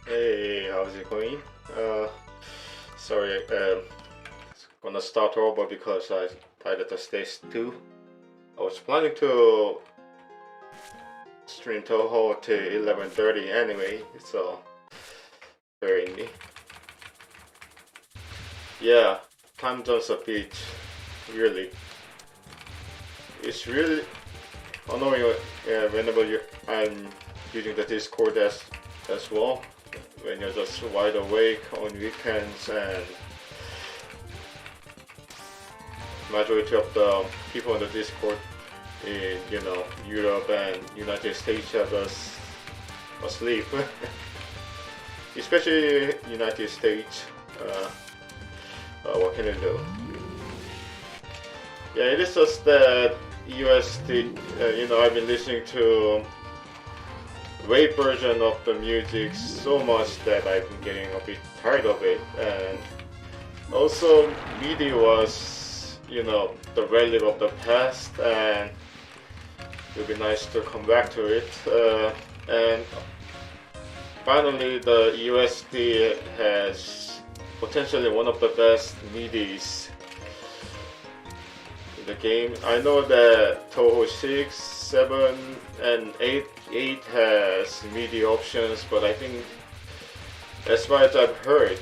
Hey, how's it going? Uh, Sorry, gonna start over because I died at the stage 2. I was planning to stream Touhou to 11:30 anyway, so bearing me. Yeah, time zones a bit, really. It's really annoying whenever I'm using the Discord as well, when you're just wide awake on weekends and majority of the people on the Discord in Europe and United States are just asleep. Especially United States. What can I do? Yeah, it is just that USD. I've been listening to wave version of the music so much that I've been getting a bit tired of it, and also MIDI was the relic of the past, and it would be nice to come back to it. And finally, the USD has potentially one of the best MIDIs in the game. I know that Touhou 6, 7, and 8 has MIDI options, but I think, as far as I've heard,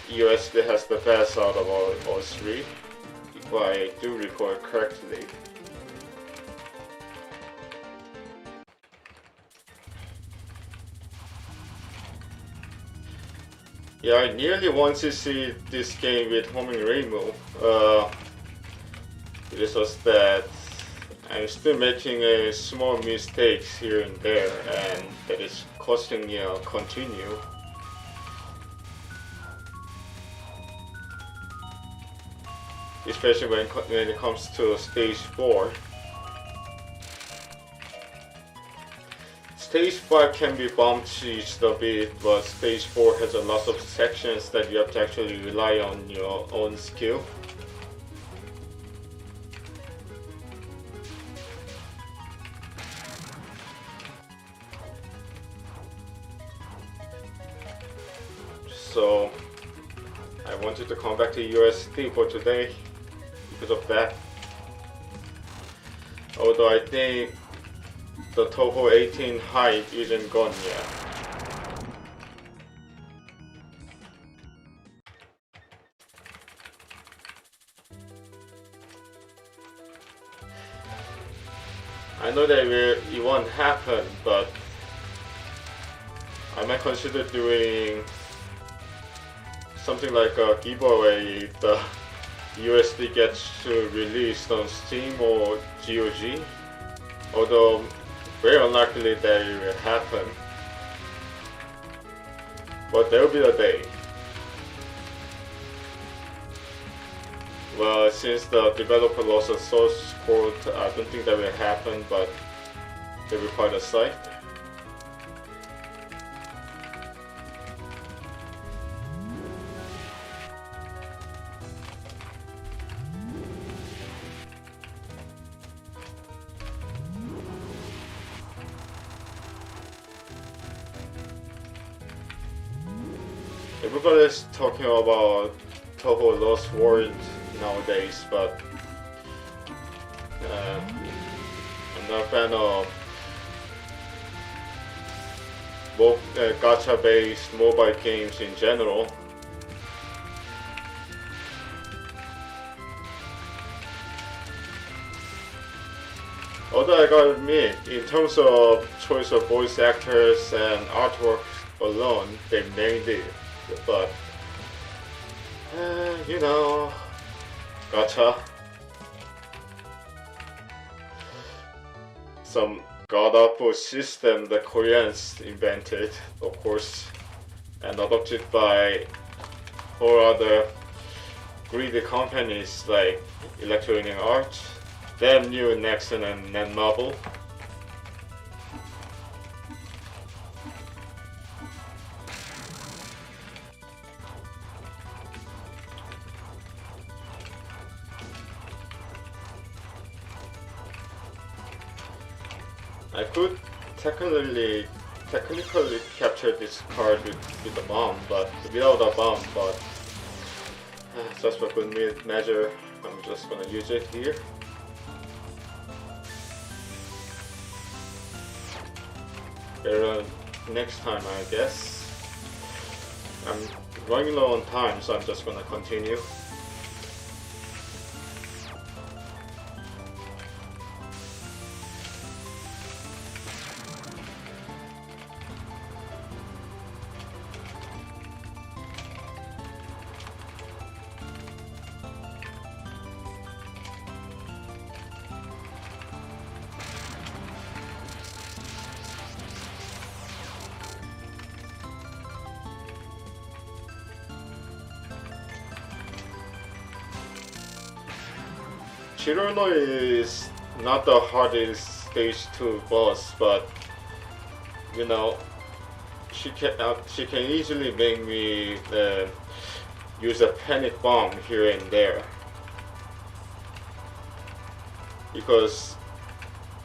USD has the best out of all three, if I do recall correctly. Yeah, I nearly want to see this game with homing Reimu. It is just that I'm still making small mistakes here and there, and that is costing me a continue. Especially when it comes to stage 4. Stage 5 can be bumped just a bit, but stage 4 has a lot of sections that you have to actually rely on your own skill. So I wanted to come back to USD for today because of that. Although I think the Touhou 18 hype isn't gone yet. I know that it won't happen, but I might consider doing something like a giveaway if the USD gets released on Steam or GOG. Although very unlikely that it will happen, but there will be a day. Well, since the developer lost the source code, I don't think that will happen, but they will find a site. Everybody's talking about Touhou Lost World nowadays, but I'm not a fan of gacha-based mobile games in general. Although I gotta admit, in terms of choice of voice actors and artwork alone, they nailed it. But gacha. Some god-awful system the Koreans invented, of course, and adopted by whole other greedy companies like Electronic Arts, Them New, Nexon, and Netmarble. I could technically technically captured this card with a bomb, but without a bomb, but just for good measure, I'm just gonna use it here. Better next time, I guess. I'm running low on time, so I'm just gonna continue. Chirono is not the hardest stage 2 boss, but you know, she can easily make me use a panic bomb here and there. Because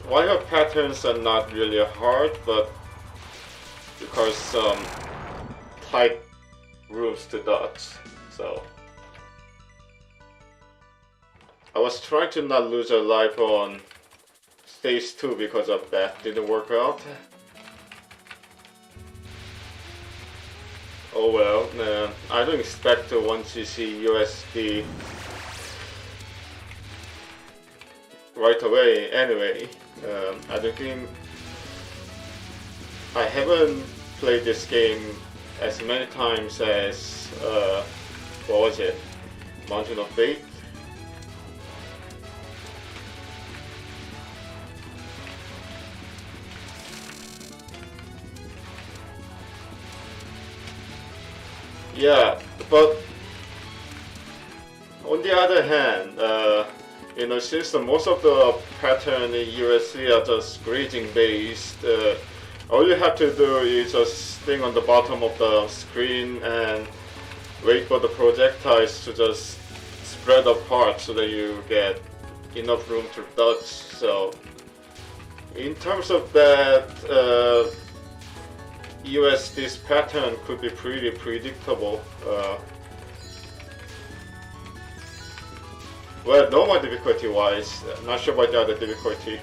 while her patterns are not really hard, but because some tight rooms to dodge, so. I was trying to not lose a life on stage 2 because of that. Didn't work out. Oh well, I don't expect a 1cc USD right away anyway. I don't think... I haven't played this game as many times as... what was it? Mountain of Fate? Yeah, but on the other hand, you know, since most of the pattern in USC are just grazing based, all you have to do is just stay on the bottom of the screen and wait for the projectiles to just spread apart so that you get enough room to dodge. So, in terms of that, this pattern could be pretty predictable. Well, normal difficulty wise, not sure about the other difficulty.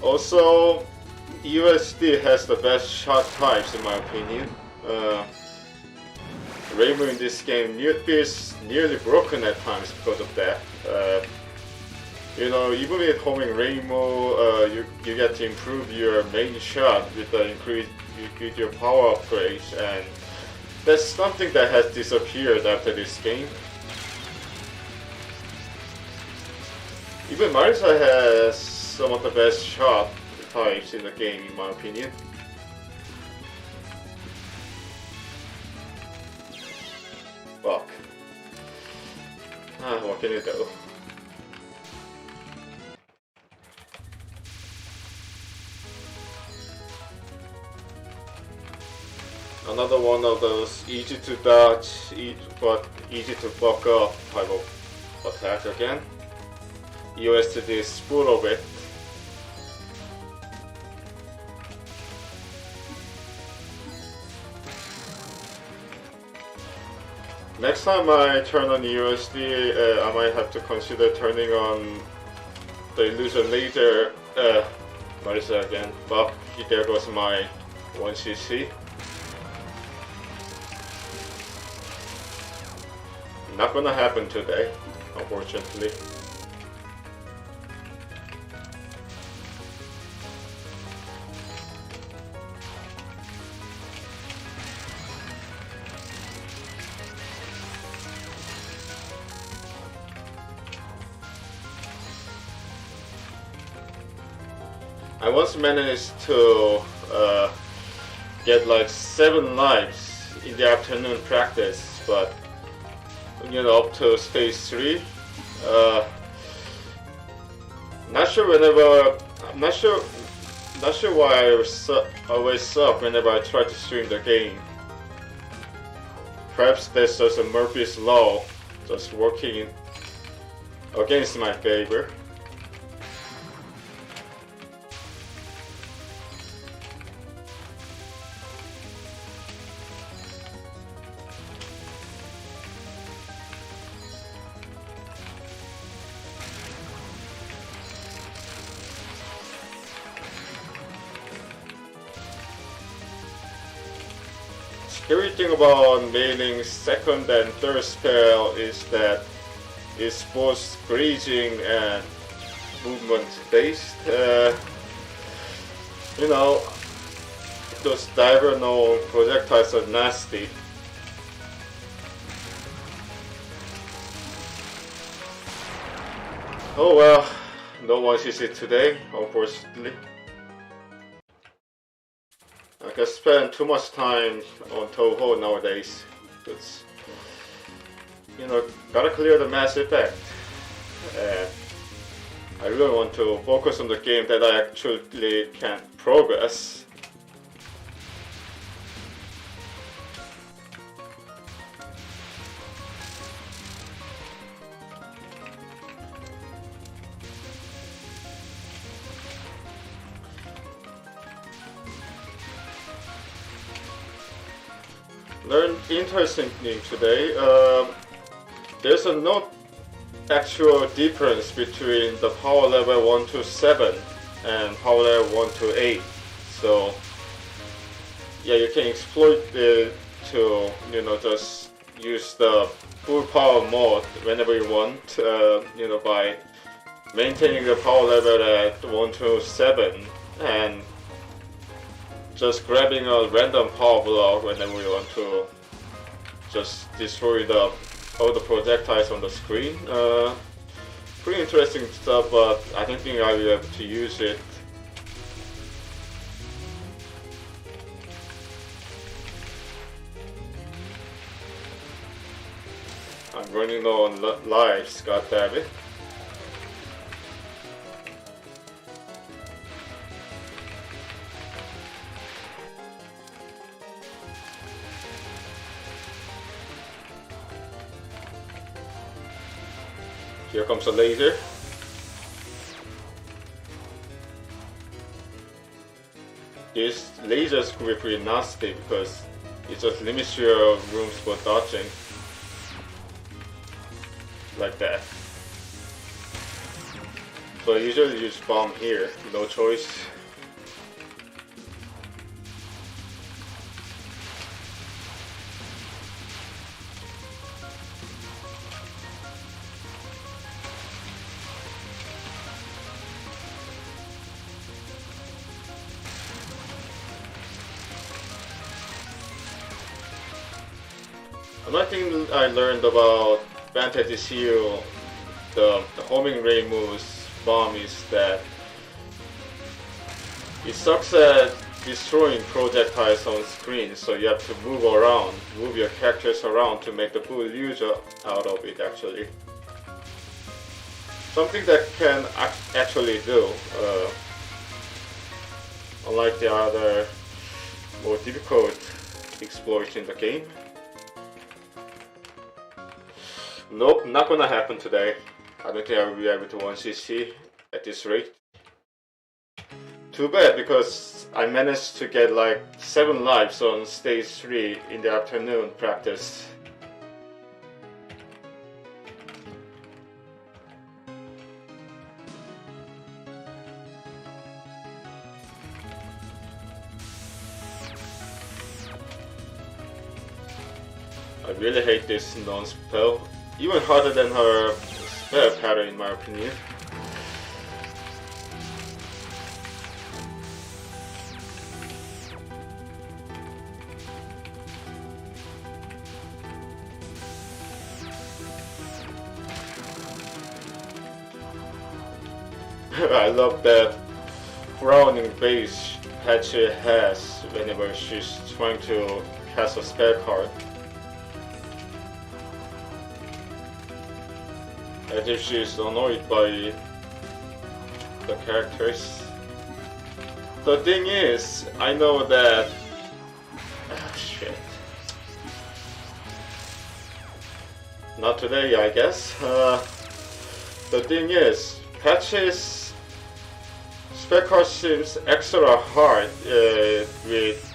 Also, USD has the best shot types in my opinion. Reimu in this game is nearly broken at times because of that. You know, even with homing Reimu, you get to improve your main shot with the increase your power upgrades, and that's something that has disappeared after this game. Even Marisa has some of the best shot types in the game, in my opinion. Fuck. What can you do? Another one of those easy to dodge, but easy to fuck up type of attack again. US to this spool of it. Next time I turn on USD, I might have to consider turning on the illusion laser. What is that again? But there goes my 1cc. Not gonna happen today, unfortunately. I once managed to get like 7 lives in the afternoon practice, but you know, up to stage 3. Not sure why I always suck whenever I try to stream the game. perhaps that's just a Murphy's Law just working against my favor. Scary thing about mailing second and third spell is that it's both grazing and movement based. You know, those diagonal projectiles are nasty. Oh well, no one sees it today, unfortunately. I can spend too much time on Touhou nowadays. It's, you know, gotta clear the Mass Effect. And I really want to focus on the game that I actually can progress. Learned interesting thing today. There's no actual difference between the power level 1 to 7 and power level 1 to 8. So yeah, you can exploit it to, you know, just use the full power mode whenever you want. You know, by maintaining the power level at 1 to 7 and just grabbing a random power block whenever you want to just destroy all the projectiles on the screen. Pretty interesting stuff, but I don't think I will be able to use it. I'm running low on lives, god damn it. Here comes a laser. This lasers could be pretty nasty because it just limits your rooms for dodging. Like that. So I usually use bomb here, no choice. Another thing I learned about Vantage Seal, the homing ray moves bomb, is that it sucks at destroying projectiles on screen, so you have to move around, move your characters around to make the full use out of it actually. Something that can actually do, unlike the other more difficult exploits in the game. Nope, not gonna happen today. I don't think I will be able to 1cc at this rate. Too bad, because I managed to get like 7 lives on stage 3 in the afternoon practice. I really hate this non-spell. Even harder than her spell pattern in my opinion. I love that frowning face Patchy has whenever she's trying to cast a spell card. As if she's annoyed by the characters. The thing is, I know that... Ah, shit. Not today, I guess. The thing is, patches spec card seems extra hard with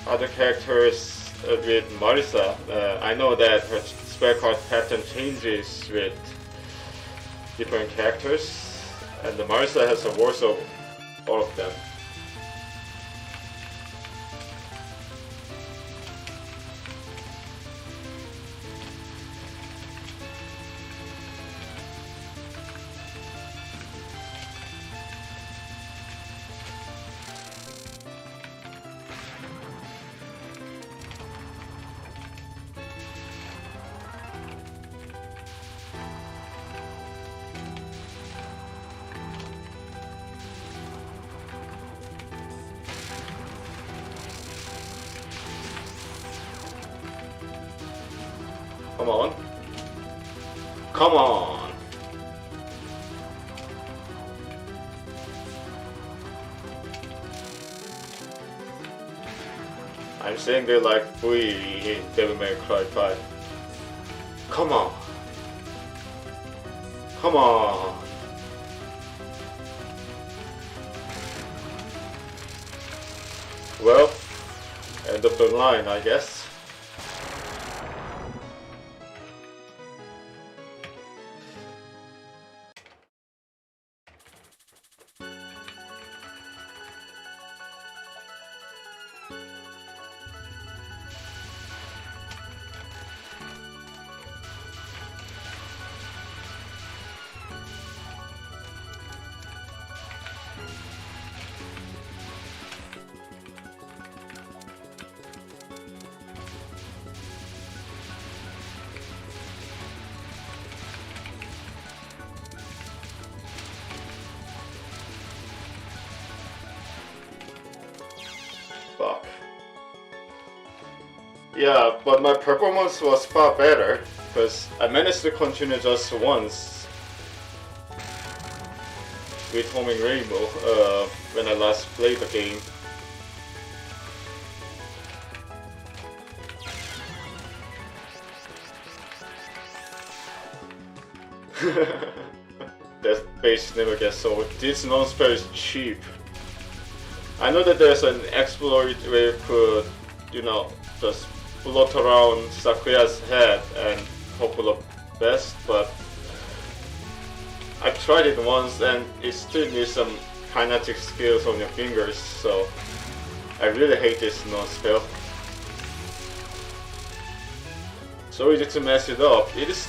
other characters with Marisa. I know that her spec card pattern changes with different characters, and the Marisa has the worst of all of them. Come on. Come on. I'm saying they like V in Devil May Cry 5. Come on. Come on. Well, end of the line, I guess. Fuck. Yeah, but my performance was far better, because I managed to continue just once with Homing Rainbow when I last played the game. That base never gets old. This non-spell is cheap. I know that there's an exploit where you could, you know, just float around Sakuya's head and hope for the best, but I tried it once and it still needs some kinetic skills on your fingers, so I really hate this non-spell. So easy to mess it up. It is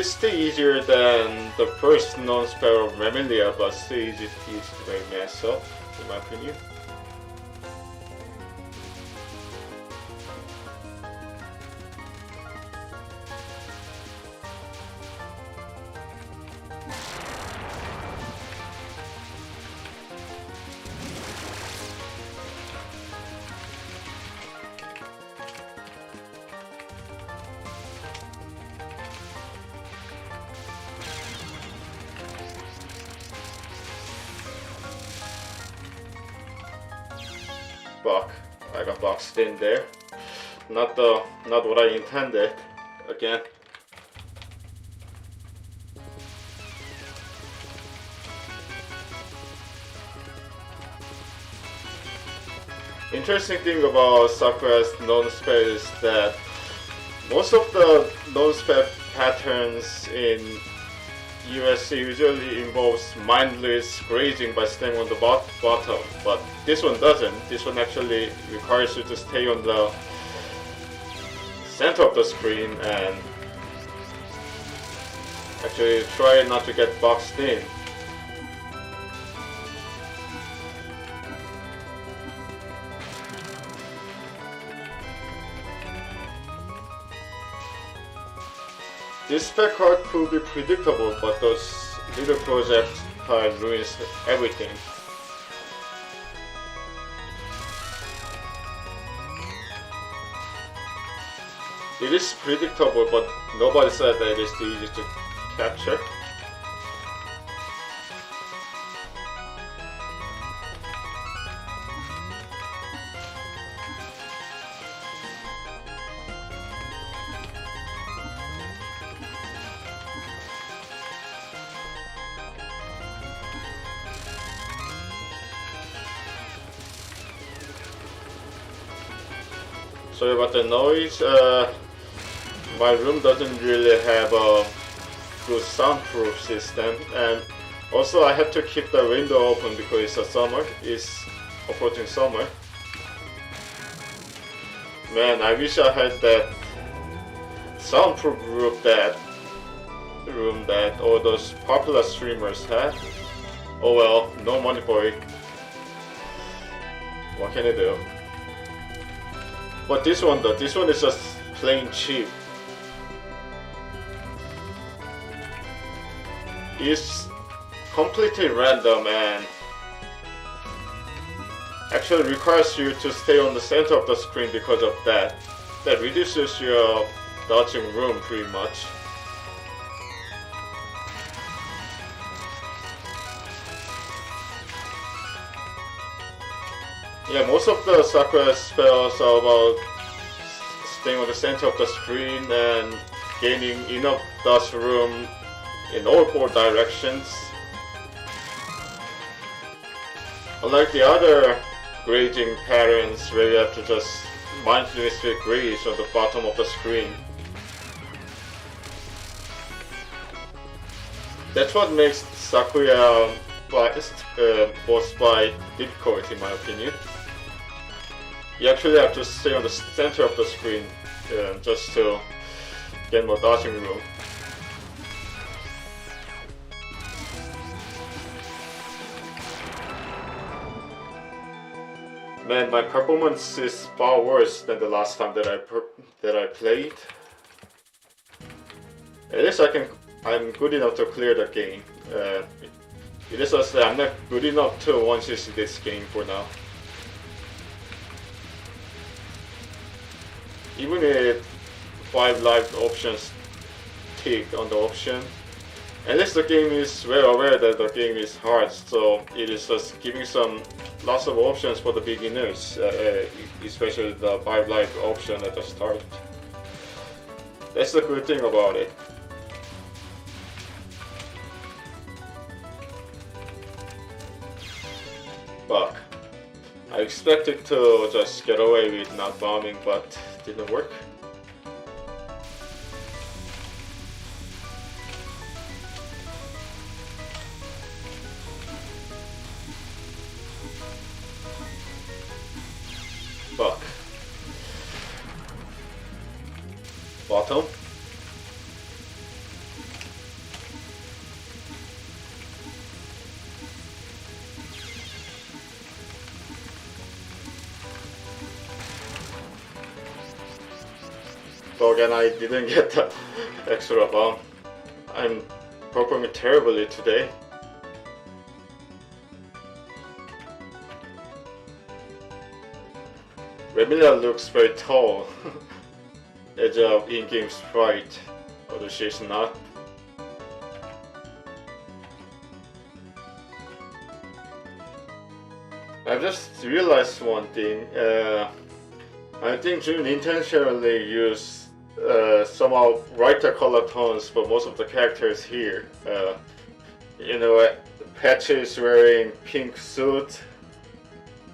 still easier than the first non-spell of Remelia, but still easy to make mess up, in my opinion. Fuck, I got boxed in there. Not what I intended. Again. Interesting thing about Sakura's non-spell is that most of the non-spell patterns in USC usually involves mindless grazing by staying on the bottom, but this one doesn't. This one actually requires you to stay on the center of the screen and actually try not to get boxed in. This spec card could be predictable, but those little projectile ruins everything. It is predictable, but nobody said that it is easy to capture. Sorry about the noise. My room doesn't really have a good soundproof system, and also I have to keep the window open because it's summer. It's approaching summer. Man, I wish I had that soundproof room that all those popular streamers had. Oh well, no money for it. What can I do? But this one though, this one is just plain cheap. It's completely random and actually requires you to stay on the center of the screen because of that. That reduces your dodging room pretty much. Yeah, most of the Sakura spells are about staying on the center of the screen and gaining enough dodge room in all four directions. Unlike the other grazing patterns where you have to just mindlessly graze on the bottom of the screen. That's what makes Sakura boss fight difficult in my opinion. You actually have to stay on the center of the screen just to get more dodging room. Man, my performance is far worse than the last time that I played. At least I'm good enough to clear the game. It is just that I'm not good enough to 1cc this game for now. Even with 5 live options ticked on the option, at least the game is well aware that the game is hard, so it is just giving lots of options for the beginners, especially the 5 live option at the start. That's the good thing about it. Fuck. I expected to just get away with not bombing, but didn't work. Fuck. Bottom. So again, I didn't get the extra bomb. I'm performing terribly today. Remilia looks very tall as of in-game sprite, although she's not. I just realized one thing. I think Jun intentionally used somehow brighter color tones for most of the characters here. You know, Patch is wearing pink suit,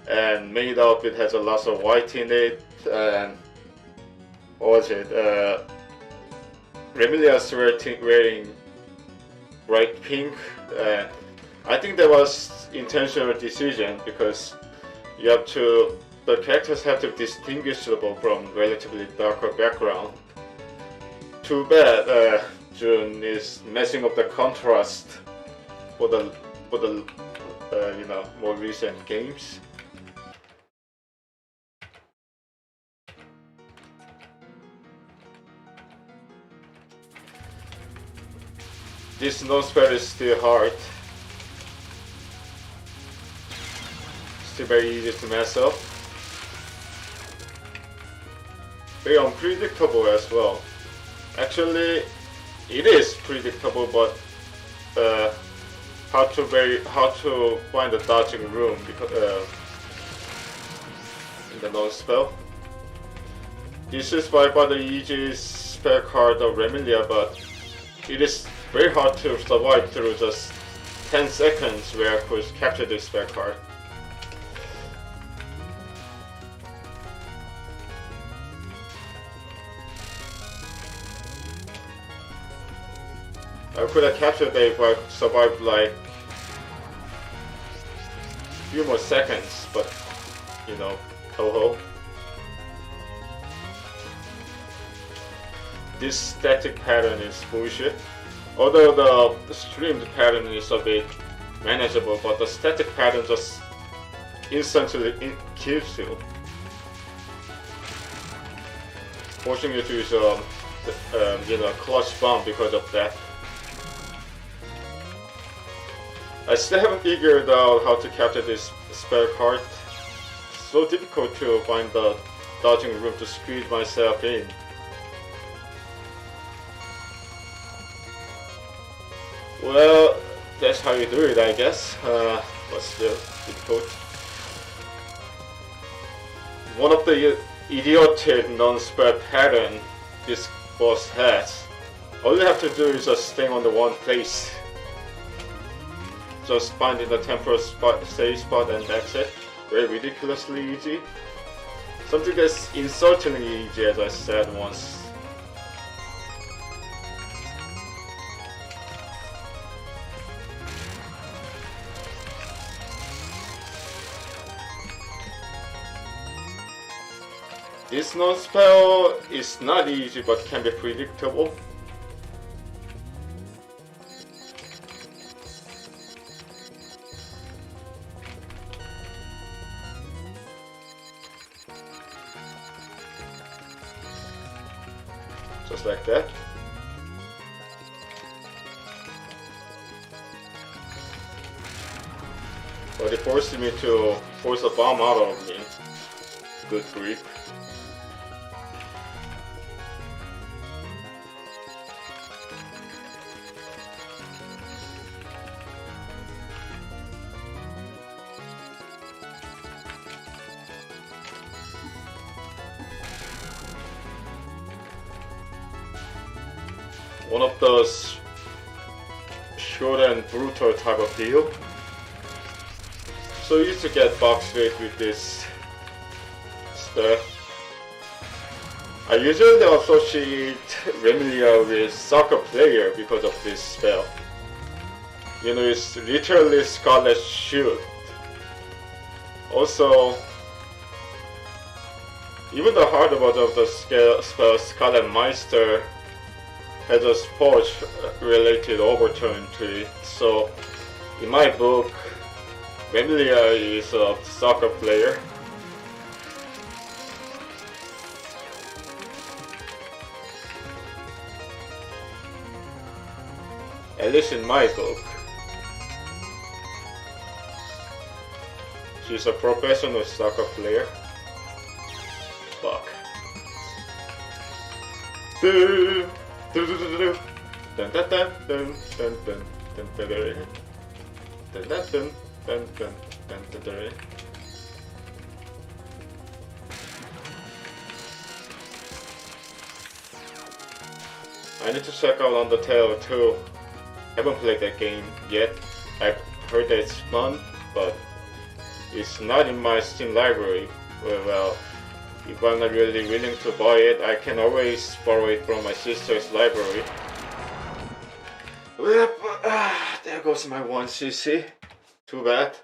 and maid outfit has a lot of white in it, and what was it? Remilia's wearing bright pink. I think that was intentional decision because the characters have to be distinguishable from relatively darker background. Too bad Jun is messing up the contrast for the you know, more recent games. This nose spell is still hard. Still very easy to mess up. Very unpredictable as well. Actually, it is predictable, but how to find the dodging room because in the nose spell. This is by far the easiest spell card of Remilia, but it is very hard to survive through just 10 seconds where I could capture this spell card. I could have captured it if I survived like a few more seconds, but you know, Touhou. This static pattern is bullshit. Although the streamed pattern is a bit manageable, but the static pattern just instantly kills you, forcing you to use clutch bomb because of that. I still haven't figured out how to capture this spell card. It's so difficult to find the dodging room to squeeze myself in. Well, that's how you do it, I guess, but still difficult. One of the idiotic non-spell pattern this boss has. All you have to do is just stay on the one place. Just finding the temporal spot, safe spot, and that's it. Very ridiculously easy. Something that's insultingly easy, as I said once. This non-spell is not easy but can be predictable. Just like that. But it forced me to force a bomb out of me. Good grief. One of those short and brutal type of deal. So I used to get box rate with this stuff. I usually associate Remilia with soccer player because of this spell. You know, it's literally Scarlet Shoot. Also, even the hard version of the spell Scarlet Meister has a sports related overtone to it. So in my book, Remilia is a soccer player. At least in my book. She's a professional soccer player. Fuck. Dun dun dun dun dun dun dun dun dun dun dun dun dun dun. I need to check out Undertale too. Haven't played that game yet. I've heard that it's fun, but it's not in my Steam library. Well, if I'm not really willing to buy it, I can always borrow it from my sister's library. There goes my 1cc. Too bad.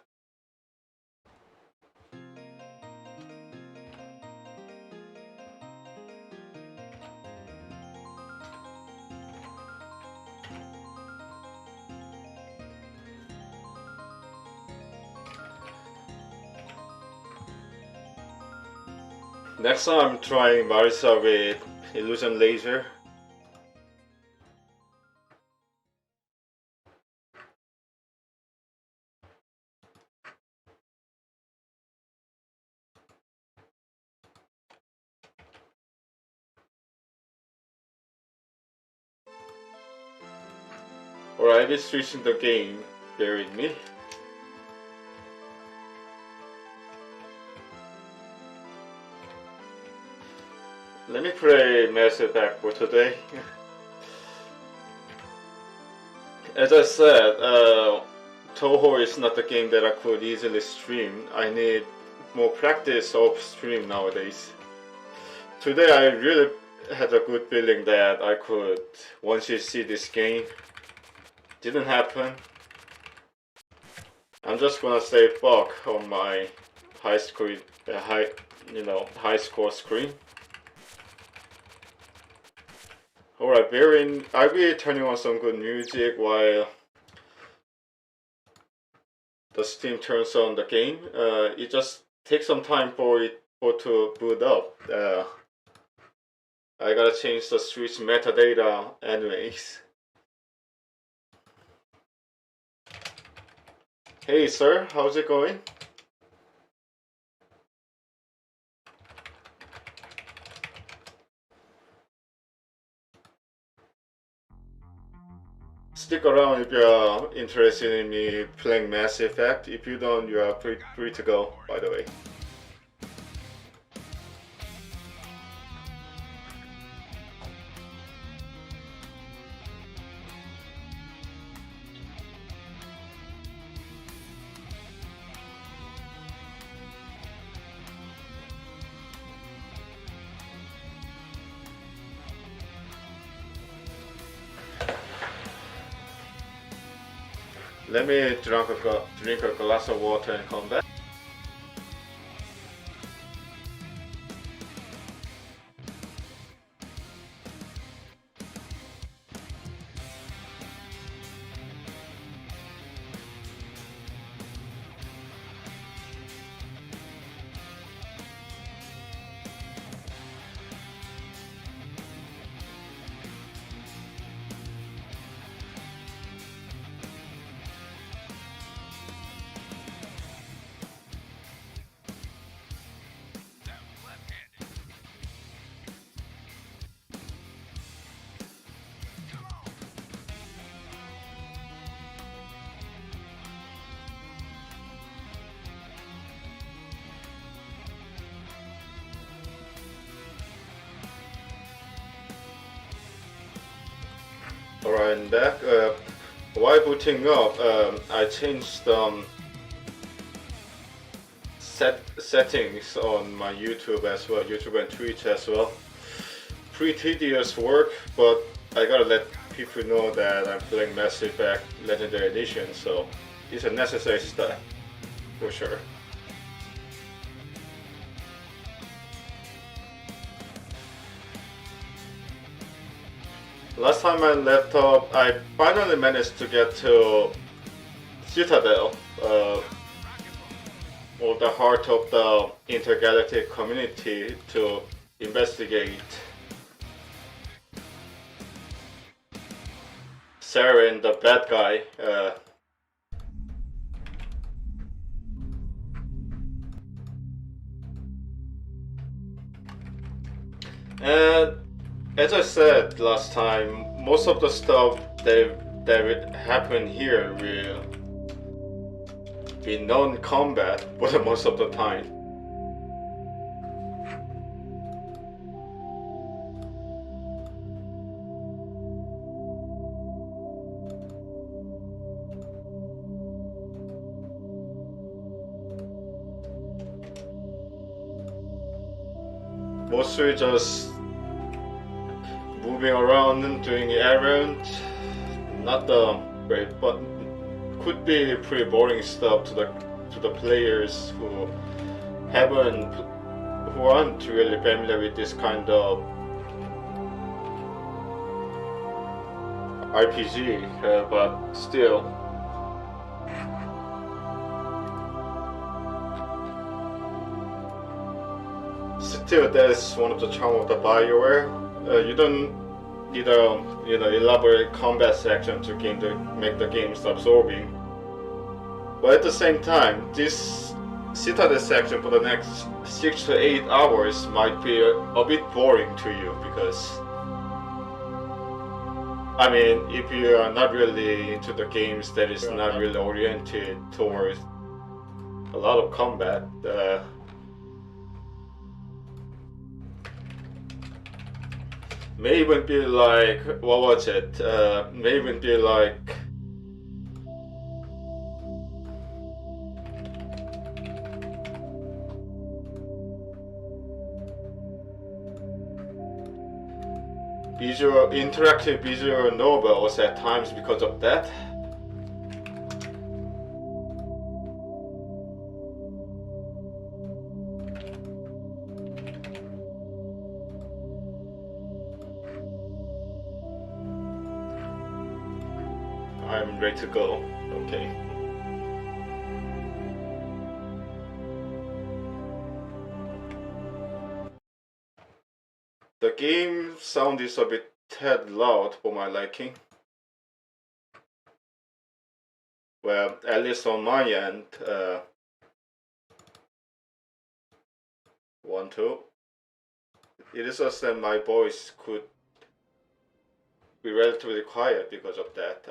Next time I'm trying Marisa with Illusion Laser. Alright, it's switching the game. Bear with me. Let me play Mass Effect for today. As I said, Touhou is not the game that I could easily stream. I need more practice off stream nowadays. Today I really had a good feeling that I could once you see this game didn't happen. I'm just gonna say fuck on my high screen, high score screen. Alright, I'll be turning on some good music while the Steam turns on the game. It just takes some time for it to boot up. I gotta change the Switch metadata anyways. Hey sir, how's it going? Stick around if you're interested in me playing Mass Effect. If you don't, you are free to go, by the way. Let me drink a glass of water and come back. Alright, I'm back. While booting up, I changed settings on my YouTube as well, YouTube and Twitch as well. Pretty tedious work, but I gotta let people know that I'm playing Mass Effect Legendary Edition, so it's a necessary step, for sure. Last time I left off, I finally managed to get to Citadel, or the heart of the intergalactic community, to investigate Saren, the bad guy. And as I said last time, most of the stuff that happen here will be non-combat for the most of the time. Mostly just moving around and doing errands, not the great, but could be pretty boring stuff to the players who aren't really familiar with this kind of RPG, but still. Still, that's one of the charm of the BioWare. You don't need a elaborate combat section to make the games absorbing. But at the same time, this Citadel section for the next 6 to 8 hours might be a bit boring to you, because I mean, if you are not really into the games that is not really oriented towards a lot of combat, may even be like, what was it? May even be like interactive visual novels at times because of that. I'm ready to go. Okay. The game sound is a bit tad loud for my liking. Well, at least on my end. 1, 2. It is just that my voice could be relatively quiet because of that.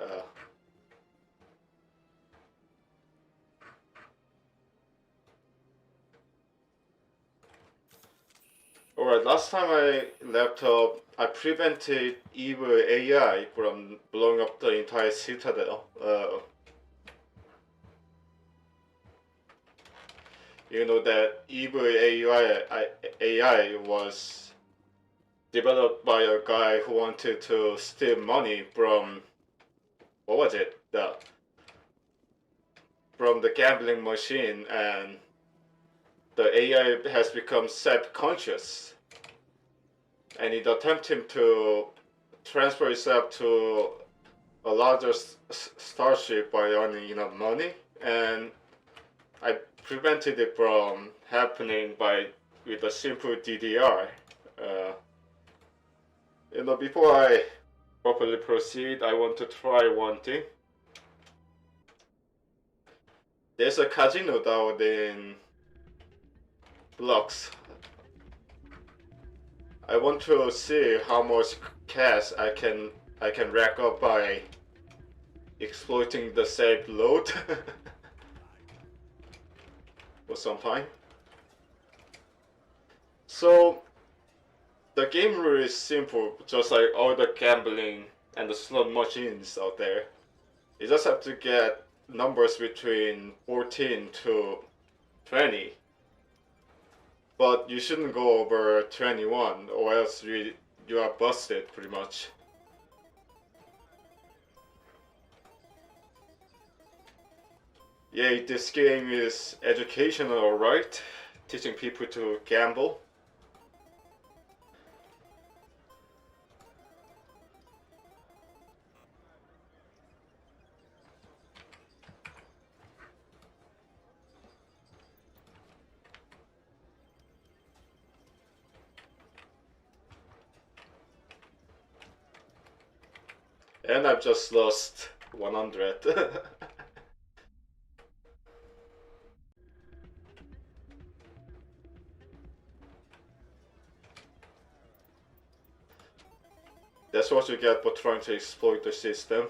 Alright, last time I left I prevented evil AI from blowing up the entire Citadel. You know that evil AI was developed by a guy who wanted to steal money from, what was it? From the gambling machine, and the AI has become self-conscious, and it attempted to transfer itself to a larger starship by earning enough money, and I prevented it from happening with a simple DDR. Before I properly proceed, I want to try one thing. There's a casino down in Blocks. I want to see how much cash I can rack up by exploiting the safe load for some time. So the game rule is simple, just like all the gambling and the slot machines out there. You just have to get numbers between 14 to 20. But you shouldn't go over 21, or else you are busted pretty much. Yeah, this game is educational, right? Teaching people to gamble. And I've just lost 100. That's what you get for trying to exploit the system.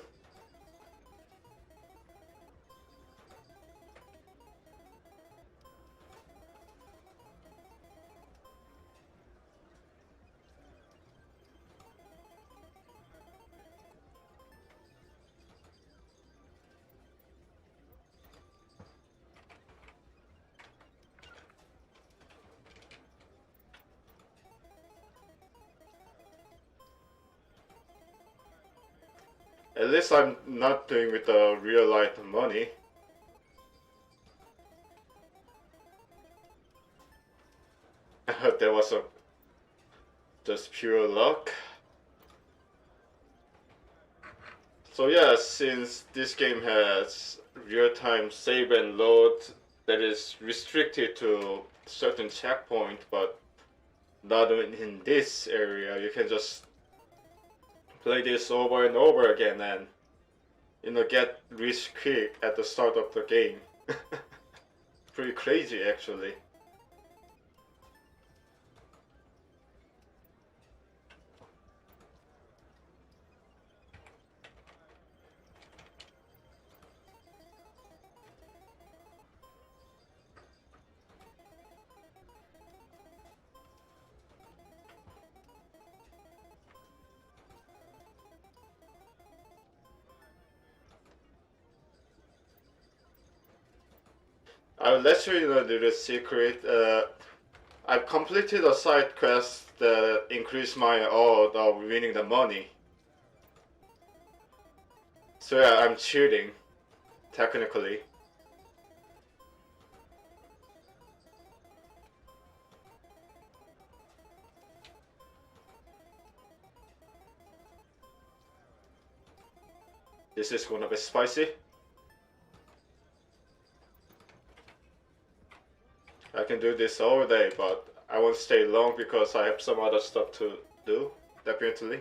At least I'm not doing with the real life money. There was just pure luck. So yeah, since this game has real-time save and load that is restricted to certain checkpoint, but not in this area, you can just play this over and over again and get rich quick at the start of the game. Pretty crazy actually. I'll let you know the secret. I've completed a side quest that increased my odds of winning the money. So yeah, I'm cheating, technically. This is gonna be spicy. I can do this all day, but I won't stay long because I have some other stuff to do, definitely.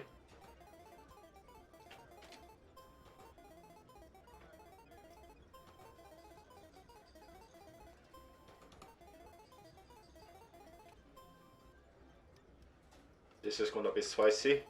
This is gonna be spicy.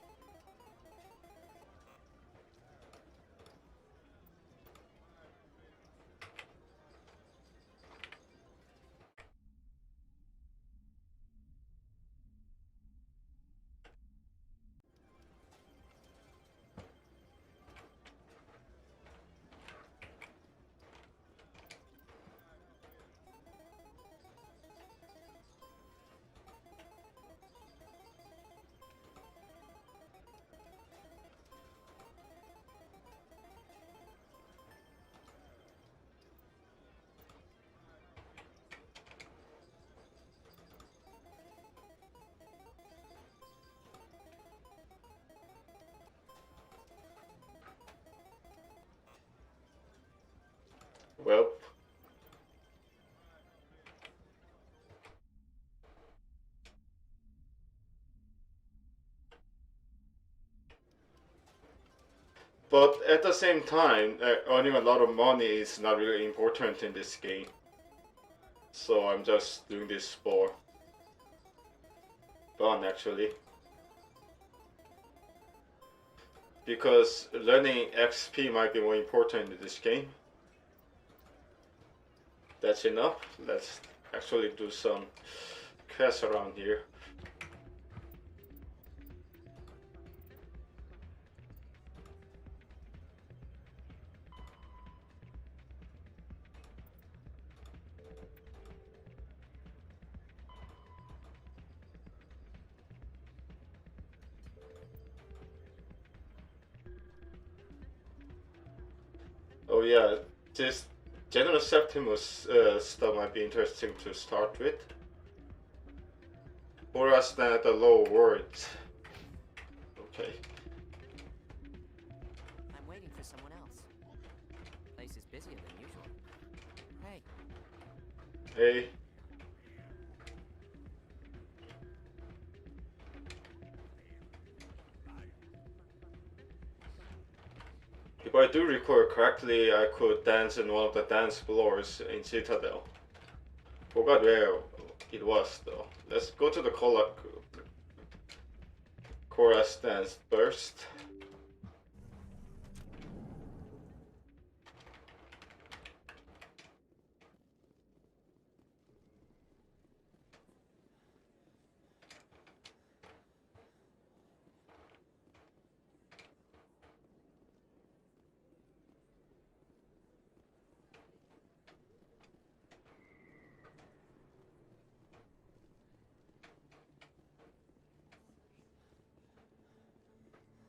Well, but at the same time, earning a lot of money is not really important in this game. So I'm just doing this for fun, actually. Because learning XP might be more important in this game. That's enough. Let's actually do some quests around here. Oh yeah, this General Septimus stuff might be interesting to start with. For us then at the low words. Okay. I'm waiting for someone else. Place is busier than usual. Hey. Hey. If I do recall correctly, I could dance in one of the dance floors in Citadel. Forgot where it was though. Let's go to the chorus dance first.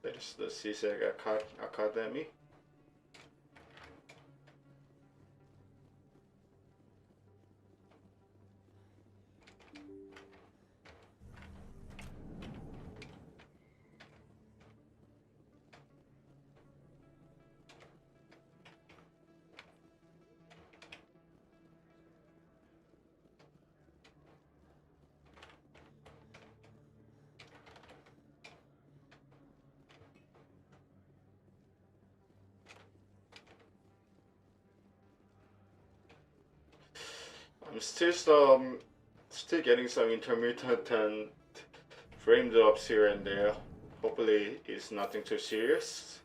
There's the CSEG Academy. I'm still getting some intermittent and frame drops here and there. Hopefully it's nothing too serious.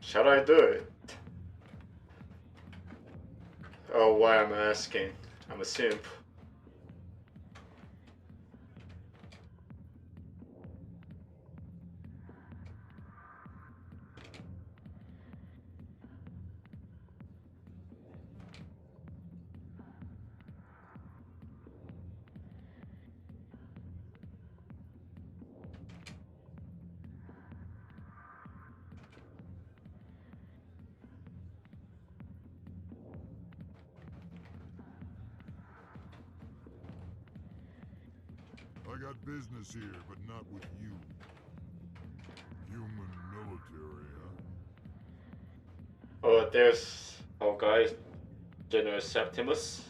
Shall I do it? Oh, why am I asking? I'm a simp. I got business here, but not with you. Human military, huh? Oh, there's our guy, General Septimus.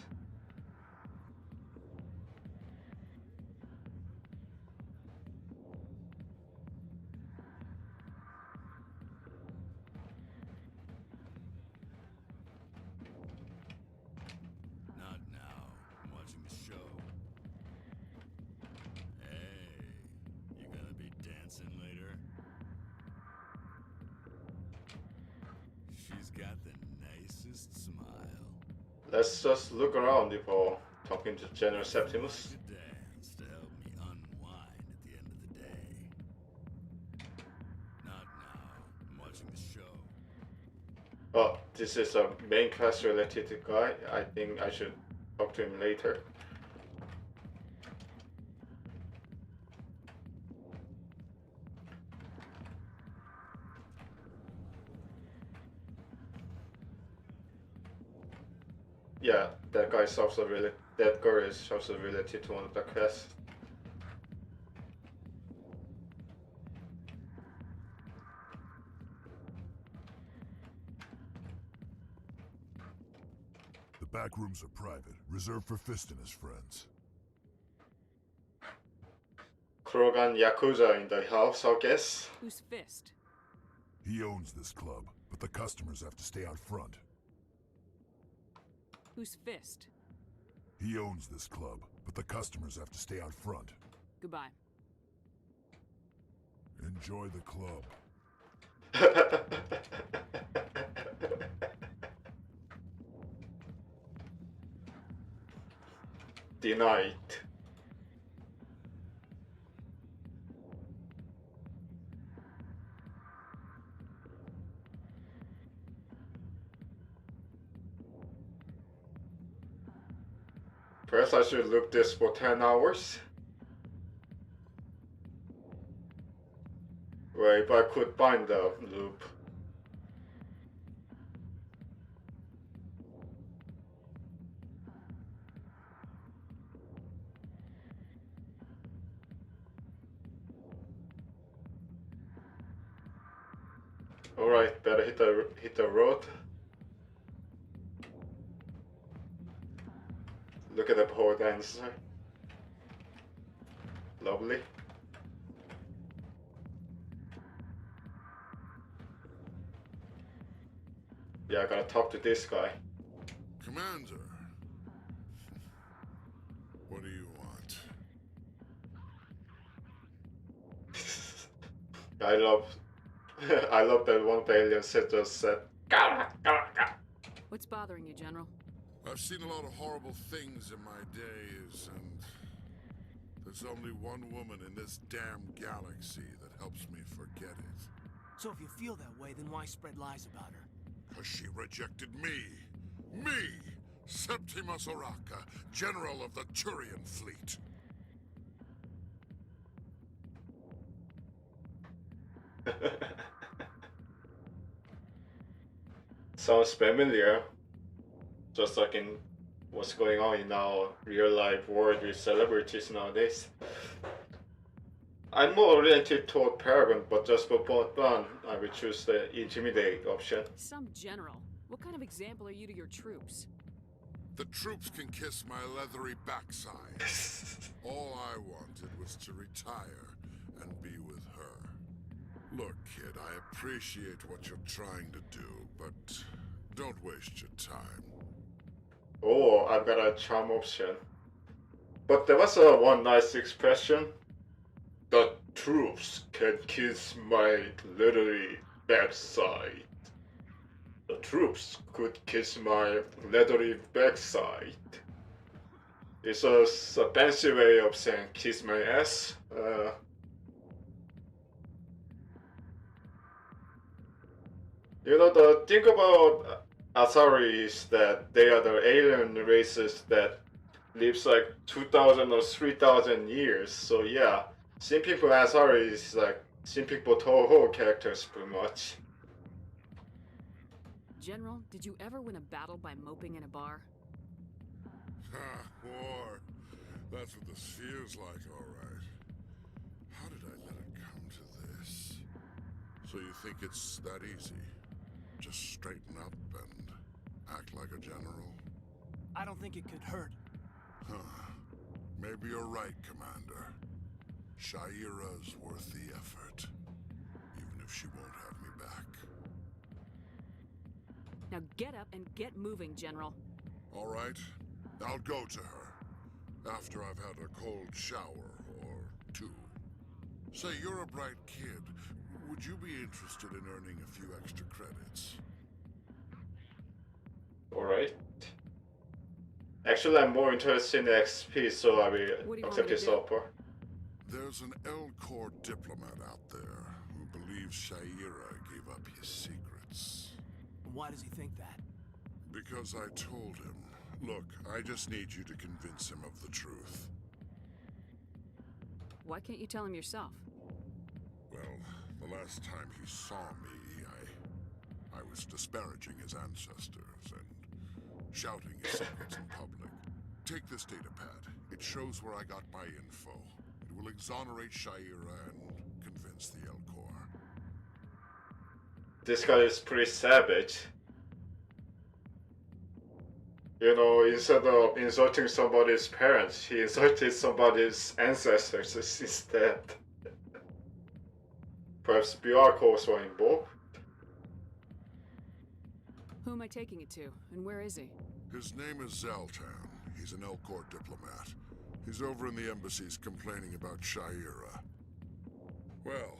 Not now. I'm watching the show. Hey, you gonna be dancing later? She's got the nicest smile. Let's just look around before talking to General Septimus. Like to dance to help me unwind at the end of the day. Not now. I'm watching the show. Oh, this is a main class related guy. I think I should talk to him later. Yeah, that guy is also related. That girl is also related to one of the class. The back rooms are private, reserved for Fist and his friends. Krogan Yakuza in the house, I guess. Who's Fist? He owns this club, but the customers have to stay out front. Who's Fist? He owns this club, but the customers have to stay out front. Goodbye. Enjoy the club. Denied. Perhaps I should look this for 10 hours. Well, if I could find the loop. Alright, better hit the road. Look at the pole dancer. Lovely. Yeah, I gotta talk to this guy. Commander, what do you want? I love I love that one of the aliens just said "Gah, gah, gah." What's bothering you, General? I've seen a lot of horrible things in my days, and there's only one woman in this damn galaxy that helps me forget it. So if you feel that way, then why spread lies about her? 'Cause she rejected me! Me! Septimus Oraka, General of the Turian Fleet! Sounds familiar. Just like in what's going on in our real life world with celebrities nowadays. I'm more oriented toward Paragon, but just for fun, I would choose the Intimidate option. Some general. What kind of example are you to your troops? The troops can kiss my leathery backside. All I wanted was to retire and be with her. Look, kid, I appreciate what you're trying to do, but don't waste your time. Oh, I've got a charm option. But there was a one nice expression. The troops can kiss my leathery backside. The troops could kiss my leathery backside. It's a fancy way of saying kiss my ass. You know, the thing about Asari is that they are the alien races that lives like 2,000 or 3,000 years. So yeah, simping for Asari is like simping for Touhou characters pretty much. General, did you ever win a battle by moping in a bar? Ha, war. That's what this feels like, all right. How did I let it come to this? So you think it's that easy? Just straighten up and act like a general? I don't think it could hurt. Huh. Maybe you're right, Commander. Shaira's worth the effort. Even if she won't have me back. Now get up and get moving, General. All right. I'll go to her. After I've had a cold shower or two. Say, you're a bright kid. Would you be interested in earning a few extra credits? Alright. Actually, I'm more interested in XP, so I What do you will want accept me to this do? offer. There's an L-Corps diplomat out there who believes Shaira gave up his secrets. Why does he think that? Because I told him. Look, I just need you to convince him of the truth. Why can't you tell him yourself? Well, the last time he saw me, I was disparaging his ancestors and shouting his secrets in public. Take this data pad. It shows where I got my info. It will exonerate Shaira and convince the L-Corps. This guy is pretty savage. You know, instead of insulting somebody's parents, he insulted somebody's ancestors instead. Perhaps BR also involved. Who am I taking it to, and where is he? His name is Zaltan. He's an L-Corps diplomat. He's over in the embassies complaining about Shaira. Well,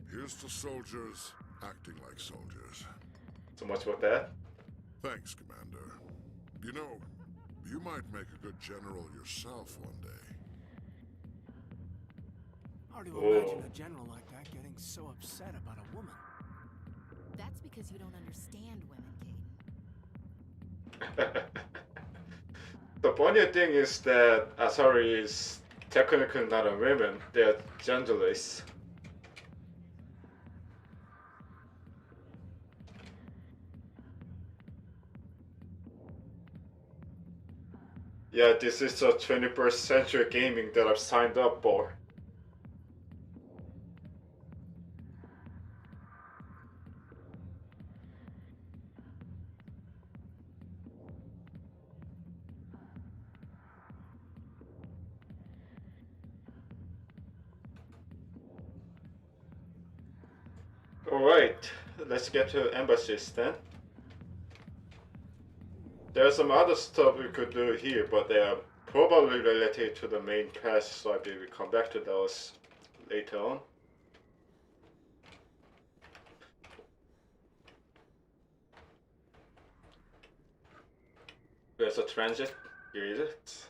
here's to soldiers acting like soldiers. So much about that. Thanks, Commander. You know, you might make a good general yourself one day. Hard to Oh. imagine a general like that getting so upset about a woman. That's because you don't understand women, Caden. The funny thing is that Asari is technically not a woman, they're genderless. Yeah, this is the 21st century gaming that I've signed up for. Alright, let's get to embassies then. There's some other stuff we could do here, but they are probably related to the main quest, so I will come back to those later on. There's a transit, here is it.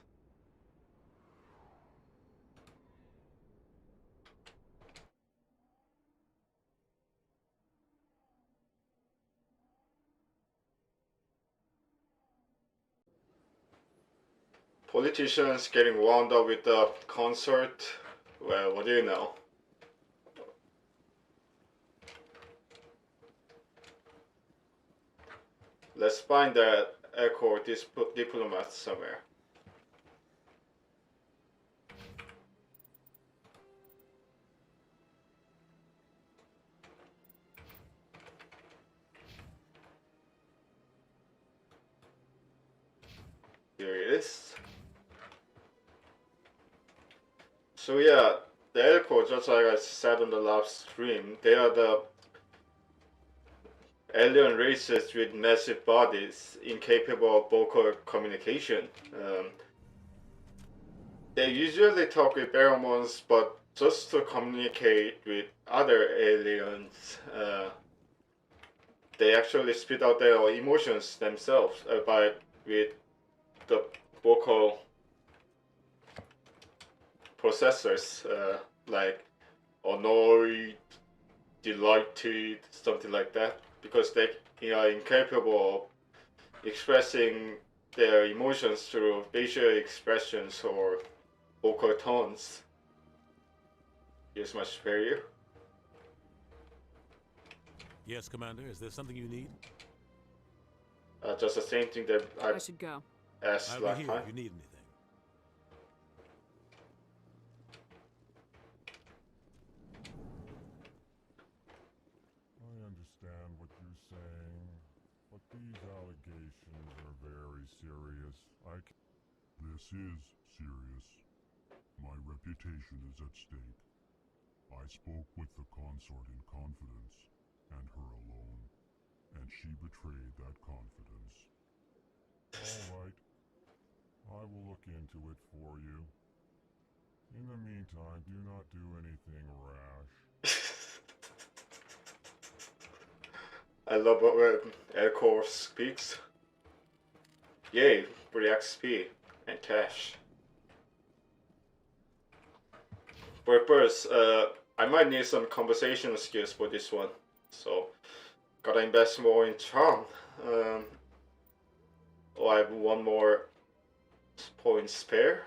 Politicians getting wound up with the concert. Well, what do you know? Let's find that echo diplomat somewhere. Here it is. So yeah, the Elko, just like I said on the last stream, they are the alien races with massive bodies, incapable of vocal communication. They usually talk with pheromones, but just to communicate with other aliens, they actually spit out their emotions themselves with the vocal processors, like annoyed, delighted, something like that, because they are incapable of expressing their emotions through facial expressions or vocal tones. Here's my superior. Yes, Commander. Is there something you need? Just the same thing that I should go. asked I'll be last here time. if you need anything. This is serious. My reputation is at stake. I spoke with the consort in confidence, and her alone, and she betrayed that confidence. All right. I will look into it for you. In the meantime, do not do anything rash. I love when Elcor speaks. Yay, free XP and cash. But first, I might need some conversational skills for this one, so gotta invest more in charm. Oh, I have one more point spare.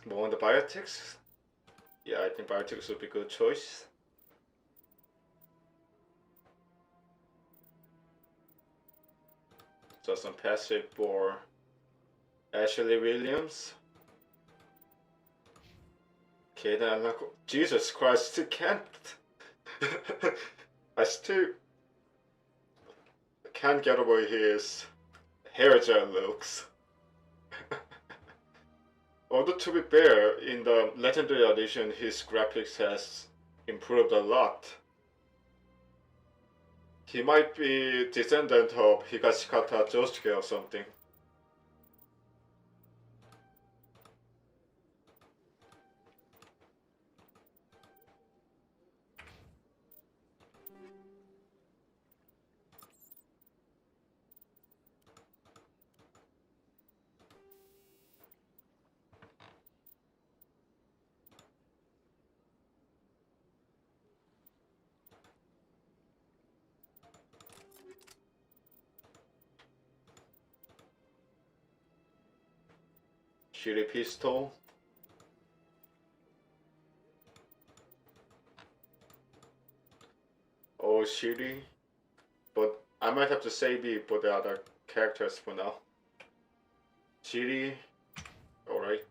More on the biotics. Yeah, I think biotics would be a good choice. So some passive for Ashley Williams. Okay, then I'm not. Jesus Christ, still can't. I still can't get over his hair gel looks. Although to be fair, in the Legendary Edition, his graphics has improved a lot. He might be descendant of Higashikata Josuke or something. Shitty pistol. Oh, shitty. But I might have to save it for the other characters for now. Shitty. Alright.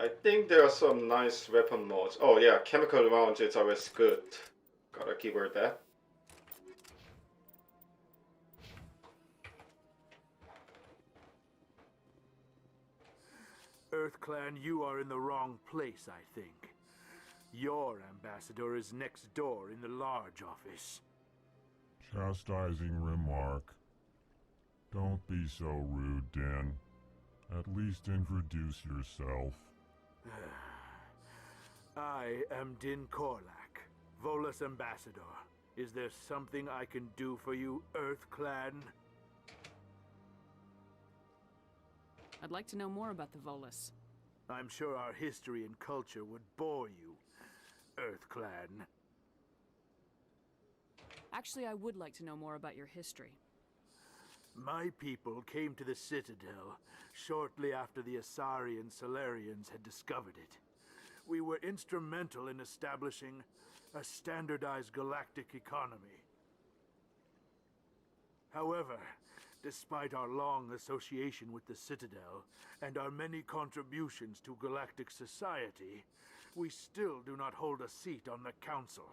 I think there are some nice weapon modes. Oh yeah, chemical rounds is always good. Gotta keep her that. EarthClan, you are in the wrong place, I think. Your ambassador is next door in the large office. Chastising remark. Don't be so rude, Den. At least introduce yourself. I am Din Korlak, Volus ambassador. Is there something I can do for you, EarthClan? I'd like to know more about the Volus. I'm sure our history and culture would bore you, EarthClan. Actually, I would like to know more about your history. My people came to the Citadel shortly after the Asari and Solarians had discovered it. We were instrumental in establishing a standardized galactic economy. However, despite our long association with the Citadel and our many contributions to galactic society, we still do not hold a seat on the Council.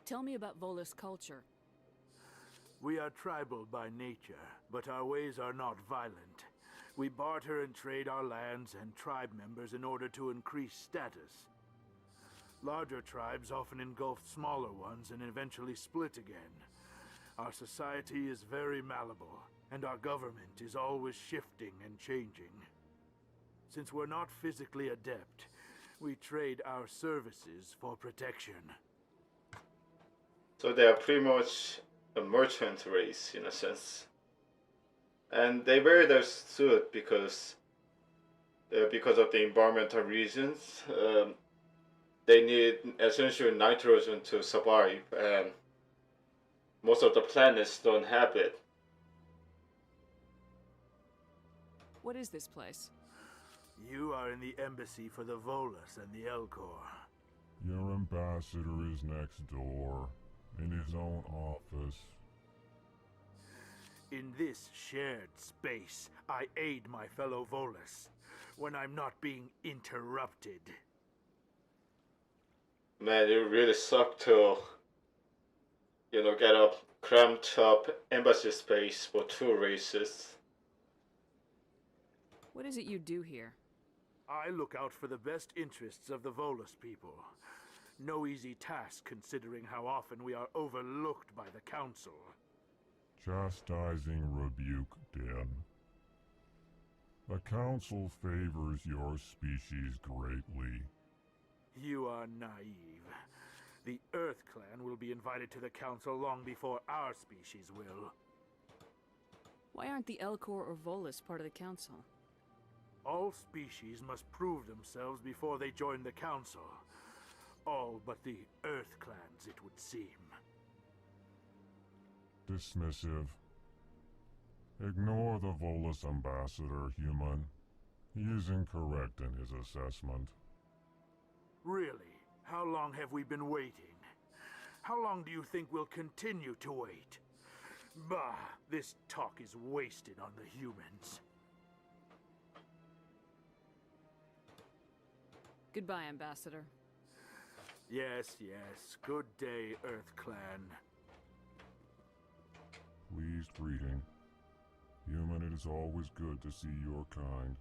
Tell me about Volus culture. We are tribal by nature, but our ways are not violent. We barter and trade our lands and tribe members in order to increase status. Larger tribes often engulf smaller ones and eventually split again. Our society is very malleable, and our government is always shifting and changing. Since we're not physically adept, we trade our services for protection. So they are pretty much a merchant race in a sense. And they wear their suit because of the environmental reasons. They need essential nitrogen to survive, and most of the planets don't have it. What is this place? You are in the embassy for the Volus and the Elcor. Your ambassador is next door, in his own office. In this shared space, I aid my fellow Volus when I'm not being interrupted. Man, it really sucked to, get a cramped up embassy space for two races. What is it you do here? I look out for the best interests of the Volus people. No easy task considering how often we are overlooked by the Council. Chastising rebuke, Den. The Council favors your species greatly. You are naive. The Earth Clan will be invited to the Council long before our species will. Why aren't the Elcor or Volus part of the Council? All species must prove themselves before they join the Council. All but the Earth Clans, it would seem. Dismissive. Ignore the Volus ambassador, human. He is incorrect in his assessment. Really? How long have we been waiting? How long do you think we'll continue to wait? Bah, this talk is wasted on the humans. Goodbye, Ambassador. Yes, yes. Good day, Earth Clan. Pleased greeting. Human, it is always good to see your kind.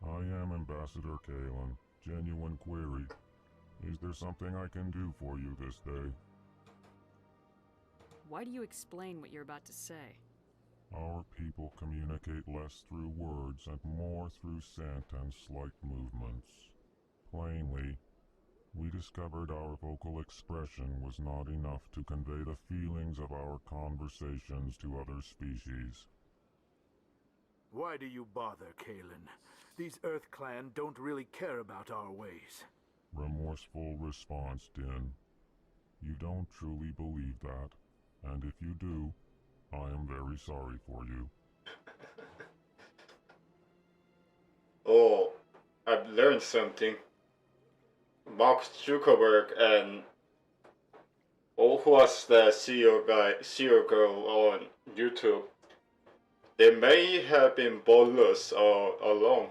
I am Ambassador Kalen. Genuine query. Is there something I can do for you this day? Why do you explain what you're about to say? Our people communicate less through words and more through scent and slight movements. Plainly, we discovered our vocal expression was not enough to convey the feelings of our conversations to other species. Why do you bother, Kalen? These Earth Clan don't really care about our ways. Remorseful response, Din. You don't truly believe that, and if you do, I am very sorry for you. Oh, I've learned something. Mark Zuckerberg and who was the CEO girl on YouTube? They may have been Volus all along,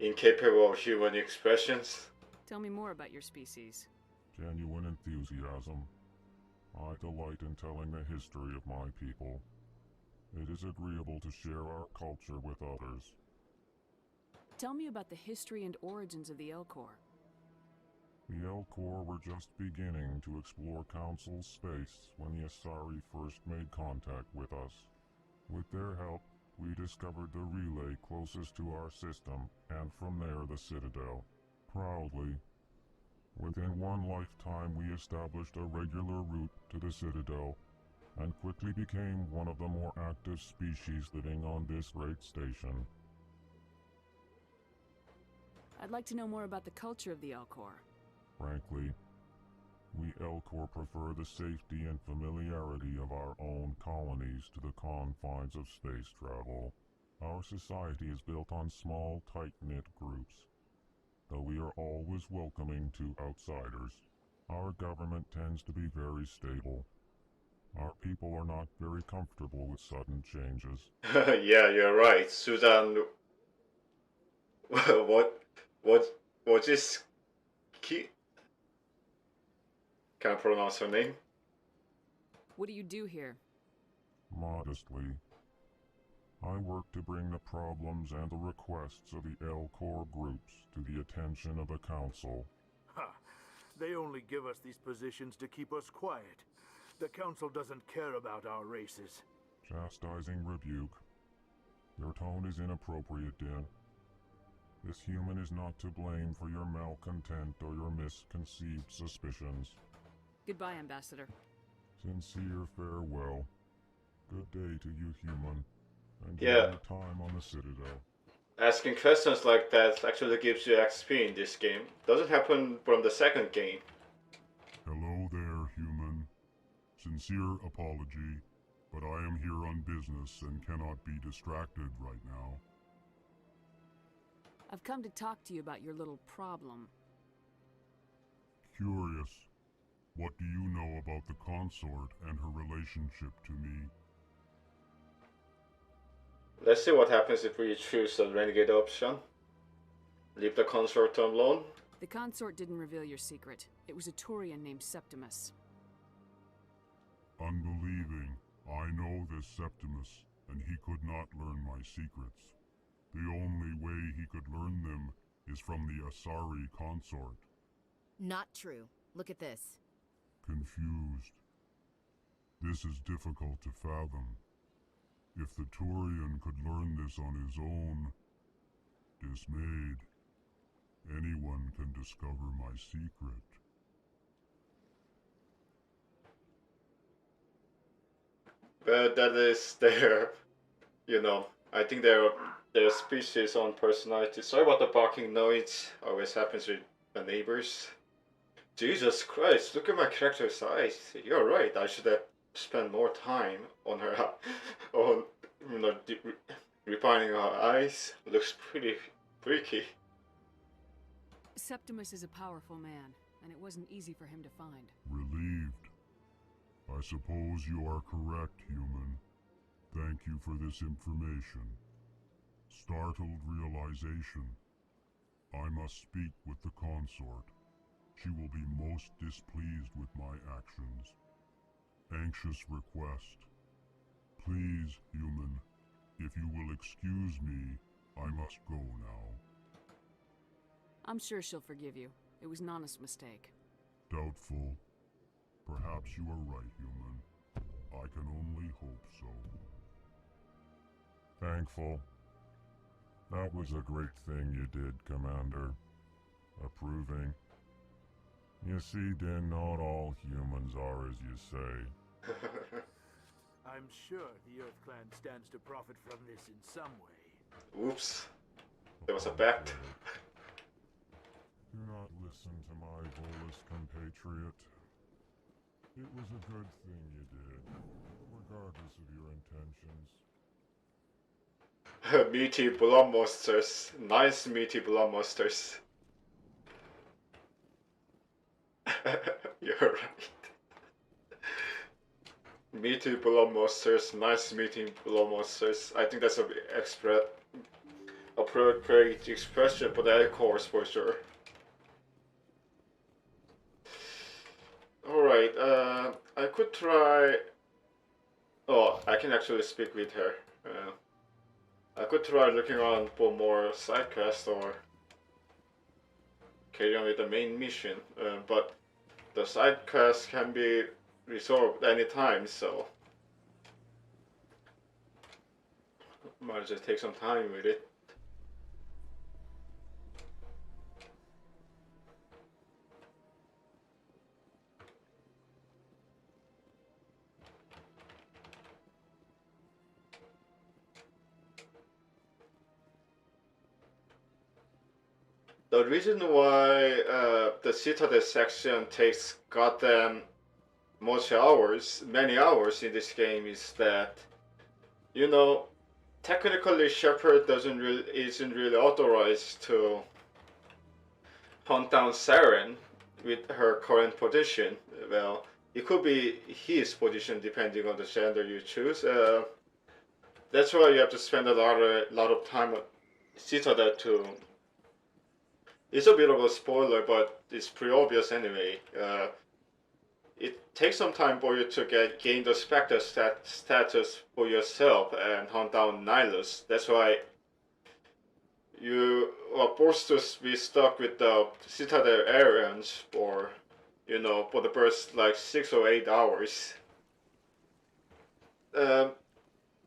incapable of human expressions. Tell me more about your species. Genuine enthusiasm. I delight in telling the history of my people. It is agreeable to share our culture with others. Tell me about the history and origins of the Elcor. The Elcor were just beginning to explore Council space when the Asari first made contact with us. With their help, we discovered the relay closest to our system, and from there the Citadel. Proudly, within one lifetime we established a regular route to the Citadel, and quickly became one of the more active species living on this great station. I'd like to know more about the culture of the Elcor. Frankly, we Elcor prefer the safety and familiarity of our own colonies to the confines of space travel. Our society is built on small, tight-knit groups, though we are always welcoming to outsiders. Our government tends to be very stable. Our people are not very comfortable with sudden changes. Yeah, you're right, Susan. what is key? Can I pronounce her name? What do you do here? Modestly, I work to bring the problems and the requests of the Elcor groups to the attention of the Council. Ha! They only give us these positions to keep us quiet. The Council doesn't care about our races. Chastising rebuke. Your tone is inappropriate, Din. This human is not to blame for your malcontent or your misconceived suspicions. Goodbye, Ambassador. Sincere farewell. Good day to you, human. And Yeah. your time on the Citadel. Asking questions like that actually gives you XP in this game. Doesn't happen from the second game. Hello there, human. Sincere apology, but I am here on business and cannot be distracted right now. I've come to talk to you about your little problem. Curious. What do you know about the consort and her relationship to me? Let's see what happens if we choose the renegade option. Leave the consort alone. The consort didn't reveal your secret. It was a Turian named Septimus. Unbelieving. I know this Septimus, and he could not learn my secrets. The only way he could learn them is from the Asari consort. Not true. Look at this. Confused. This is difficult to fathom. If the Turian could learn this on his own, dismayed, anyone can discover my secret. But that is their, I think their species on personality. Sorry about the barking noise. Always happens with the neighbors. Jesus Christ! Look at my character's eyes. You're right. I should have spent more time on her, on refining her eyes. Looks pretty freaky. Septimus is a powerful man, and it wasn't easy for him to find. Relieved. I suppose you are correct, human. Thank you for this information. Startled realization. I must speak with the consort. She will be most displeased with my actions. Anxious request. Please, human, if you will excuse me, I must go now. I'm sure she'll forgive you. It was an honest mistake. Doubtful. Perhaps you are right, human. I can only hope so. Thankful. That was a great thing you did, Commander. Approving. You see, Din, not all humans are as you say. I'm sure the Earth Clan stands to profit from this in some way. Oops. There was a bet. Do not listen to my Volus compatriot. It was a good thing you did, regardless of your intentions. Meaty blood monsters. Nice meaty blood monsters. You're right. Meaty blood monsters. Nice meaty blood monsters. I think that's an appropriate expression for that course for sure. Alright, I could try... Oh, I can actually speak with her. I could try looking around for more side quests or carry on with the main mission, but the side quests can be resolved anytime, so might just take some time with it. The reason why the Citadel section takes goddamn many hours in this game is that, technically Shepard isn't really authorized to hunt down Saren with her current position. Well, it could be his position depending on the gender you choose. That's why you have to spend a lot of time at Citadel to. It's a bit of a spoiler, but it's pretty obvious anyway. It takes some time for you to gain the Spectre status for yourself and hunt down Nihilus. That's why you are forced to be stuck with the Citadel areas for the first like 6 or 8 hours.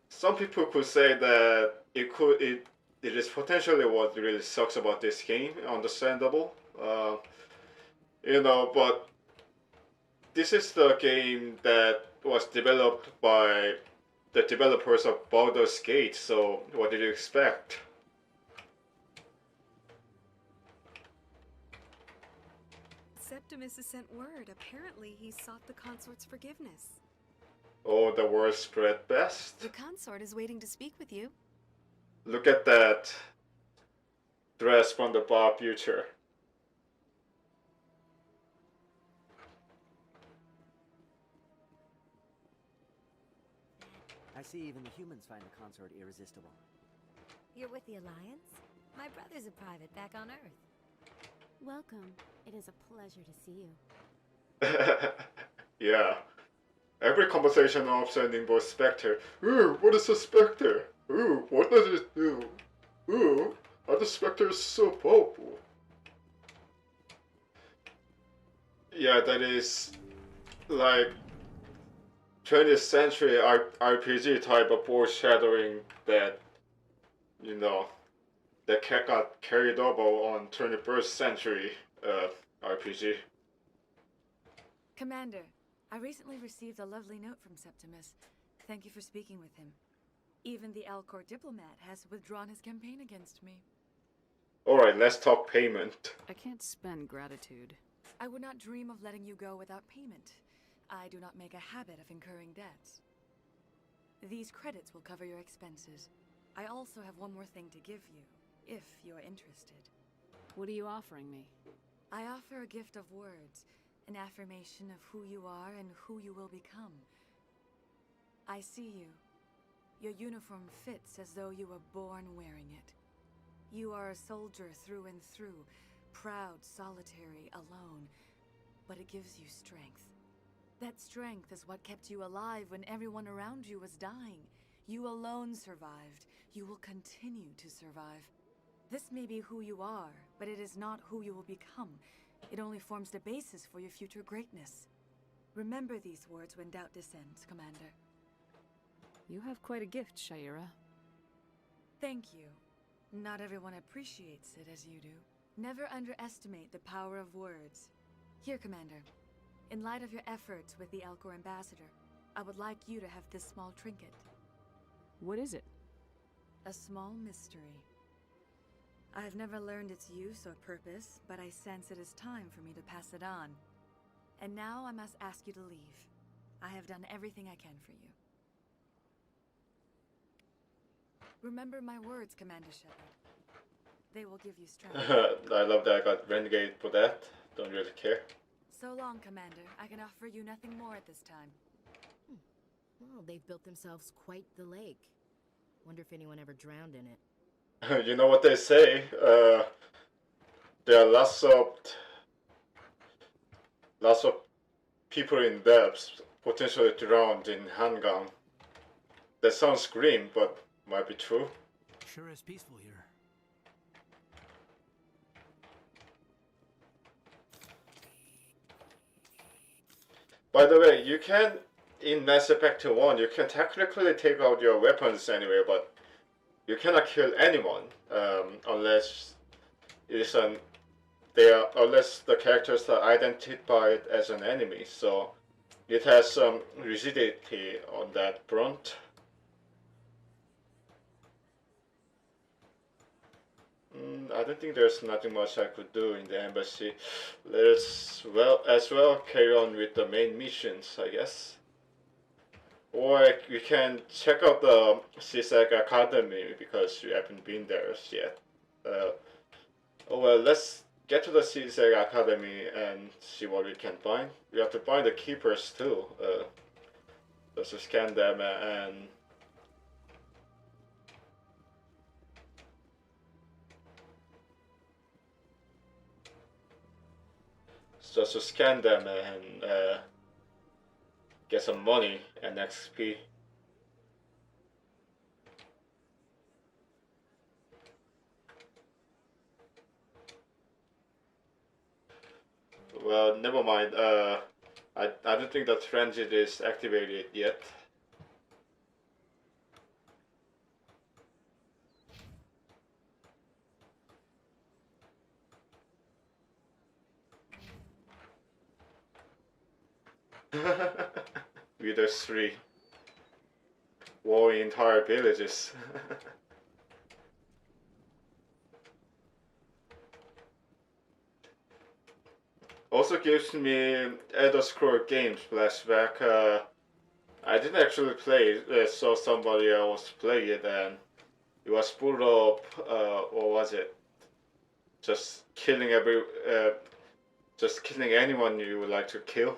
Some people could say that it is potentially what really sucks about this game, understandable. But this is the game that was developed by the developers of Baldur's Gate, so what did you expect? Septimus has sent word. Apparently, he sought the consort's forgiveness. Oh, the word spread best? The consort is waiting to speak with you. Look at that. dress from the far future. I see even the humans find the consort irresistible. You're with the Alliance? My brother's a private back on Earth. Welcome. It is a pleasure to see you. Yeah. Every conversation often involves Spectre. Ooh, what is a Spectre? Ooh, what does it do? Ooh, are the Spectres so powerful? Yeah, that is like 20th century RPG type of foreshadowing that, you know, that got carried over on 21st century RPG. Commander, I recently received a lovely note from Septimus. Thank you for speaking with him. Even the Alcor diplomat has withdrawn his campaign against me. Alright, let's talk payment. I can't spend gratitude. I would not dream of letting you go without payment. I do not make a habit of incurring debts. These credits will cover your expenses. I also have one more thing to give you, if you're interested. What are you offering me? I offer a gift of words, an affirmation of who you are and who you will become. I see you. Your uniform fits as though you were born wearing it. You are a soldier through and through, proud, solitary, alone, but it gives you strength. That strength is what kept you alive when everyone around you was dying. You alone survived. You will continue to survive. This may be who you are, but it is not who you will become. It only forms the basis for your future greatness. Remember these words when doubt descends, Commander. You have quite a gift, Shaira. Thank you. Not everyone appreciates it as you do. Never underestimate the power of words. Here, Commander. In light of your efforts with the Alcor ambassador, I would like you to have this small trinket. What is it? A small mystery. I have never learned its use or purpose, but I sense it is time for me to pass it on. And now I must ask you to leave. I have done everything I can for you. Remember my words, Commander Shepard. They will give you strength. I love that I got Renegade for that. Don't really care. So long, Commander. I can offer you nothing more at this time. Well, they've built themselves quite the lake. Wonder if anyone ever drowned in it. You know what they say? There are lots of people in depths potentially drowned in Hangang. That sounds grim, but might be true. Sure is peaceful here. By the way, you can, in Mass Effect 1, you can technically take out your weapons anyway, but you cannot kill anyone unless unless the characters are identified as an enemy. So it has some rigidity on that front. I don't think there's nothing much I could do in the embassy. Let's as well carry on with the main missions, I guess. Or we can check out the CSAC Academy because we haven't been there yet. Oh well, let's get to the CSAC Academy and see what we can find. We have to find the keepers too. Just to scan them and just to scan them and get some money and XP. Well, never mind. I don't think the transit is activated yet. Withers 3. War entire villages. Also gives me Elder Scrolls games flashback. I didn't actually play it. I saw somebody else play it and it was full of, what was it? just killing just killing anyone you would like to kill.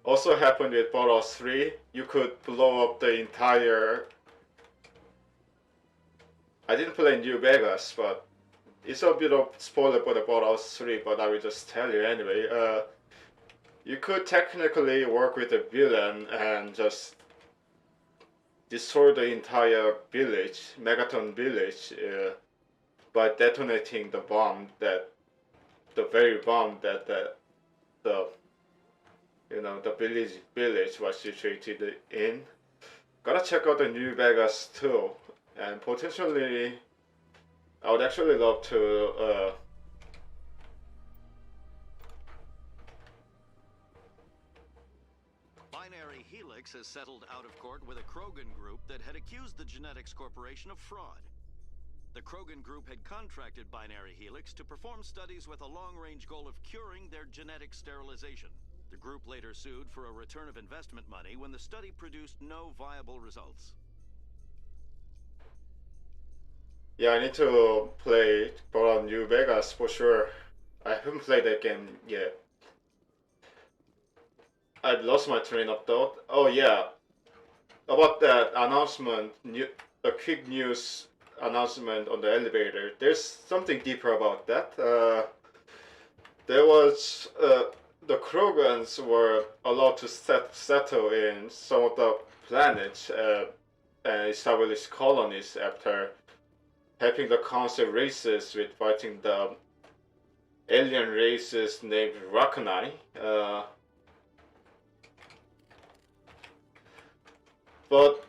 Also happened with Borderlands 3. You could blow up the entire. I didn't play New Vegas, but it's a bit of spoiler for the Borderlands 3. But I will just tell you anyway. You could technically work with a villain and just destroy the entire village, Megaton village, by detonating the bomb the very bomb that the village was situated in. Gotta check out the New Vegas too, and potentially, I would actually love to. Binary Helix has settled out of court with a Krogan group that had accused the Genetics Corporation of fraud. The Krogan group had contracted Binary Helix to perform studies with a long-range goal of curing their genetic sterilization. The group later sued for a return of investment money when the study produced no viable results. Yeah, I need to play Fallout New Vegas for sure. I haven't played that game yet. I've lost my train of thought. Oh yeah, about that announcement, a quick news announcement on the elevator. There's something deeper about that. There was the Krogans were allowed to settle in some of the planets and establish colonies after helping the council races with fighting the alien races named Rakanai. But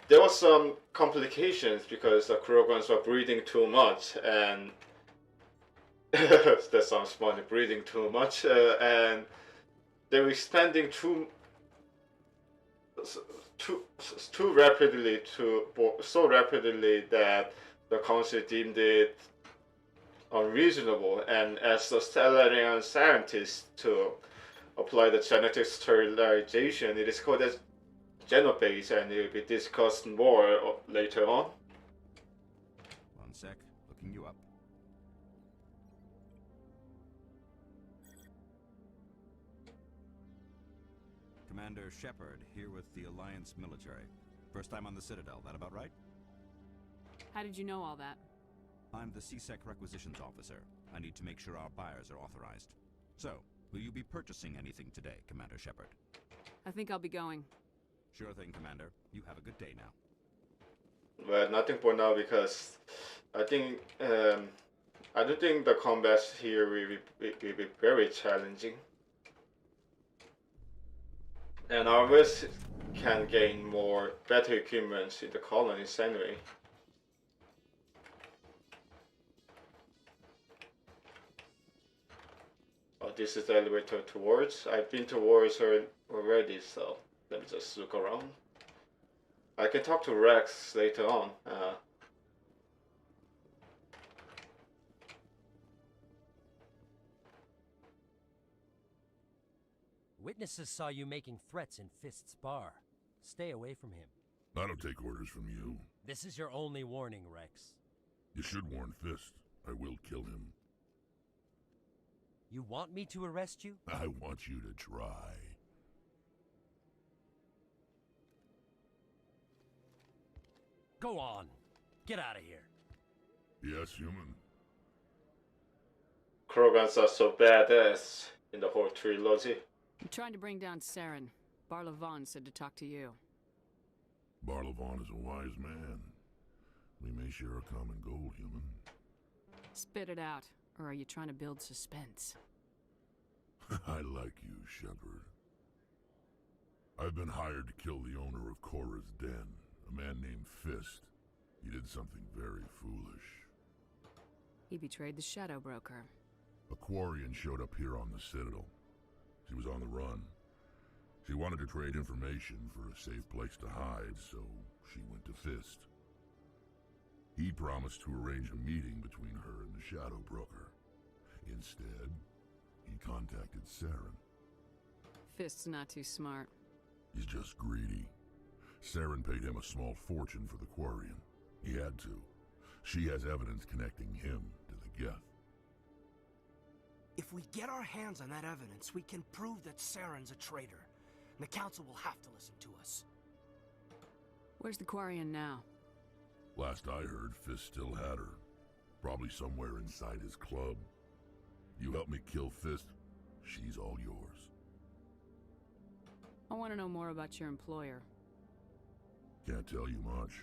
there was some complications because the Krogans were breathing too much, and that sounds funny, breathing too much, and they were expanding too rapidly, so rapidly that the council deemed it unreasonable, and as the Stellarian scientists to apply the genetic sterilization, it is called as genophage, and it will be discussed more later on. One sec, looking you up. Commander Shepard, here with the Alliance military. First time on the Citadel, that about right? How did you know all that? I'm the CSEC requisitions officer. I need to make sure our buyers are authorized. So, will you be purchasing anything today, Commander Shepard? I think I'll be going. Sure thing, Commander. You have a good day now. Well, nothing for now because I think I don't think the combat here will be very challenging, and our West can gain better equipment in the colonies anyway. Oh, this is the elevator towards. I've been towards her already, so let me just look around. I can talk to Rex later on. Witnesses saw you making threats in Fist's bar. Stay away from him. I don't take orders from you. This is your only warning, Rex. You should warn Fist. I will kill him. You want me to arrest you? I want you to try. Go on. Get out of here. Yes, human. Krogans are so badass in the whole trilogy. I'm trying to bring down Saren. Barlavon said to talk to you. Barlavon is a wise man. We may share a common goal, human. Spit it out, or are you trying to build suspense? I like you, Shepard. I've been hired to kill the owner of Cora's Den, a man named Fist. He did something very foolish. He betrayed the Shadow Broker. A Quarian showed up here on the Citadel. She was on the run. She wanted to trade information for a safe place to hide, so she went to Fist. He promised to arrange a meeting between her and the Shadow Broker. Instead, he contacted Saren. Fist's not too smart. He's just greedy. Saren paid him a small fortune for the Quarian. He had to. She has evidence connecting him to the Geth. If we get our hands on that evidence, we can prove that Saren's a traitor. And the Council will have to listen to us. Where's the Quarian now? Last I heard, Fist still had her. Probably somewhere inside his club. You help me kill Fist, she's all yours. I want to know more about your employer. Can't tell you much.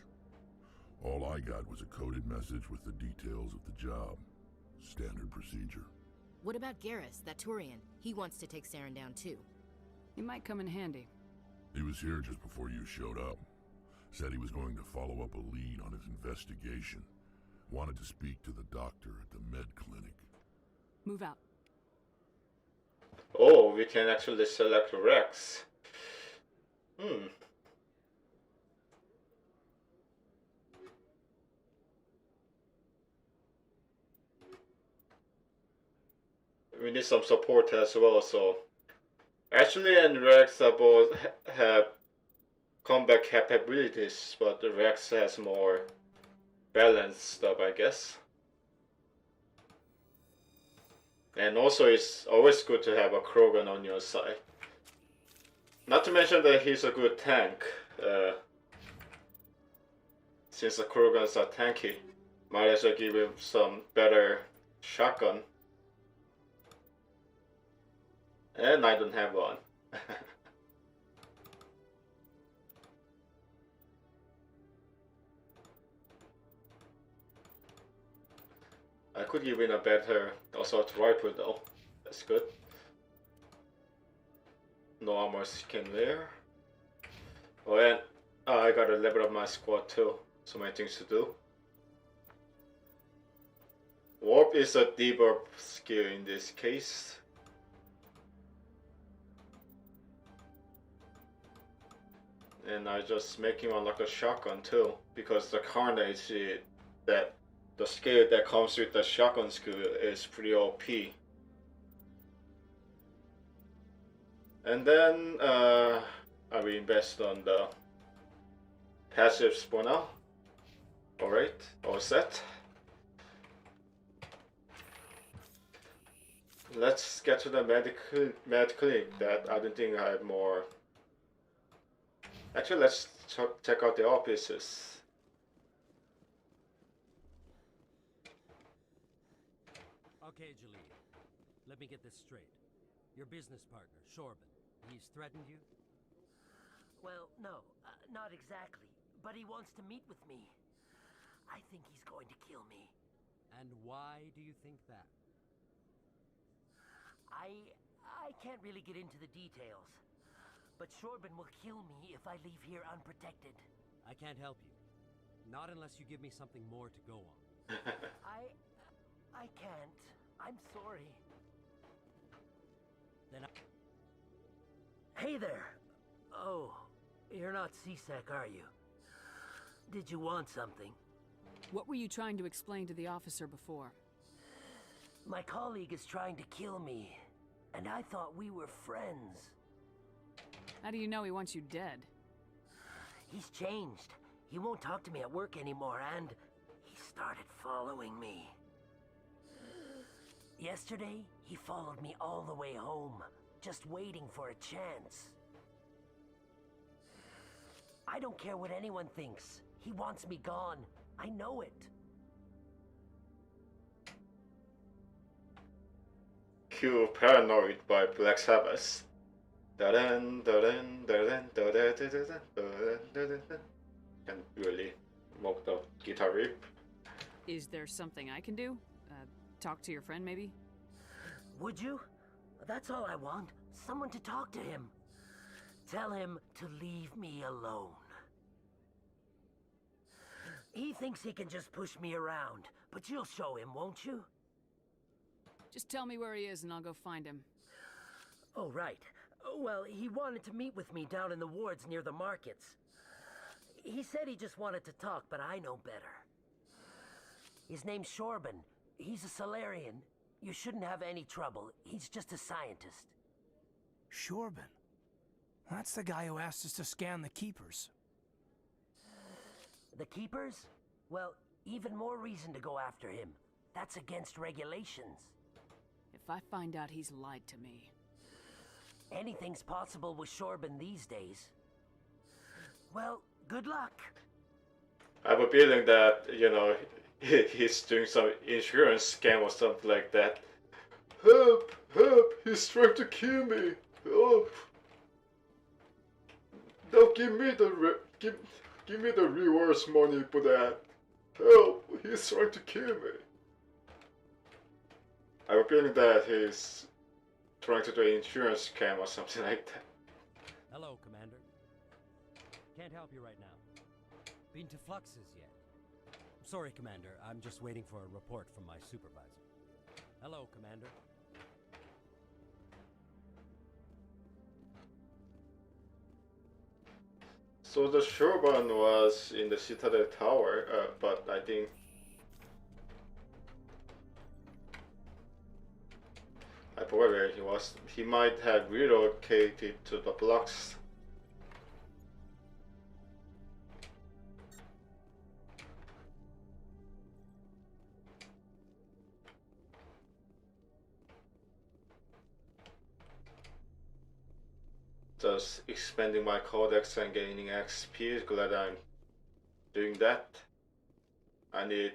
All I got was a coded message with the details of the job. Standard procedure. What about Garrus, that Turian? He wants to take Saren down too. He might come in handy. He was here just before you showed up. Said he was going to follow up a lead on his investigation. Wanted to speak to the doctor at the med clinic. Move out. Oh, we can actually select Rex. We need some support as well, so Ashley and Rex are both have combat capabilities, but the Rex has more balanced stuff, I guess. And also it's always good to have a Krogan on your side. Not to mention that he's a good tank. Since the Krogans are tanky, might as well give him some better shotgun. And I don't have one. I could give him a better assault rifle though. That's good. No armor skin there. Oh, and I gotta level up my squad too. So many things to do. Warp is a debuff skill in this case. And I just make him unlock a shotgun too, because the Carnage, that the skill that comes with the shotgun skill is pretty OP. And then I will invest on the passives for now. Alright, all set. Let's get to the med clinic. That I don't think I have more. Actually, let's check out the offices. Okay, Jalil. Let me get this straight. Your business partner, Shorban, he's threatened you? Well, no, not exactly. But he wants to meet with me. I think he's going to kill me. And why do you think that? I can't really get into the details. But Shorban will kill me if I leave here unprotected. I can't help you. Not unless you give me something more to go on. I can't. I'm sorry. Then Hey there! Oh, you're not C-Sec, are you? Did you want something? What were you trying to explain to the officer before? My colleague is trying to kill me, and I thought we were friends. How do you know he wants you dead? He's changed. He won't talk to me at work anymore, and he started following me. Yesterday, he followed me all the way home, just waiting for a chance. I don't care what anyone thinks. He wants me gone. I know it. Cue Paranoid by Black Sabbath. Can really mock the guitar riff. Is there something I can do? Talk to your friend, maybe? Would you? That's all I want. Someone to talk to him. Tell him to leave me alone. He thinks he can just push me around, but you'll show him, won't you? Just tell me where he is and I'll go find him. Oh, right. Well, he wanted to meet with me down in the wards near the markets. He said he just wanted to talk, but I know better. His name's Shorban. He's a Solarian. You shouldn't have any trouble. He's just a scientist. Shorban? That's the guy who asked us to scan the Keepers. The Keepers? Well, Even more reason to go after him. That's against regulations. If I find out he's lied to me... Anything's possible with Shorben these days. Well, good luck. I have a feeling that, you know, he's doing some insurance scam or something like that. Help! Help! He's trying to kill me! Help! Now give me the rewards money for that. Help! He's trying to kill me. I have a feeling that he's trying to do an insurance scam or something like that. Hello, Commander. Can't help you right now. Been to Flux's yet? I'm sorry, Commander. I'm just waiting for a report from my supervisor. Hello, Commander. So the Shogun was in the Citadel Tower, but I think I forgot where he was. He might have relocated to the blocks. Just expanding my codex and gaining XP. Glad I'm doing that. I need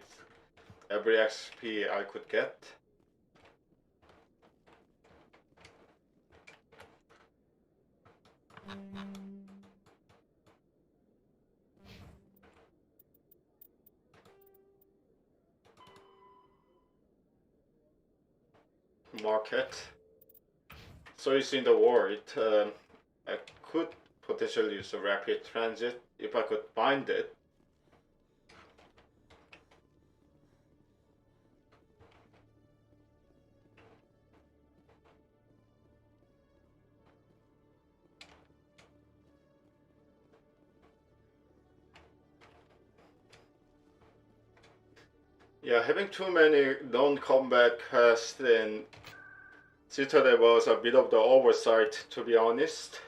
every XP I could get. Market. So it's in the world. I could potentially use a rapid transit if I could find it. Yeah, having too many non-combat quests in Citadel was a bit of the oversight, to be honest.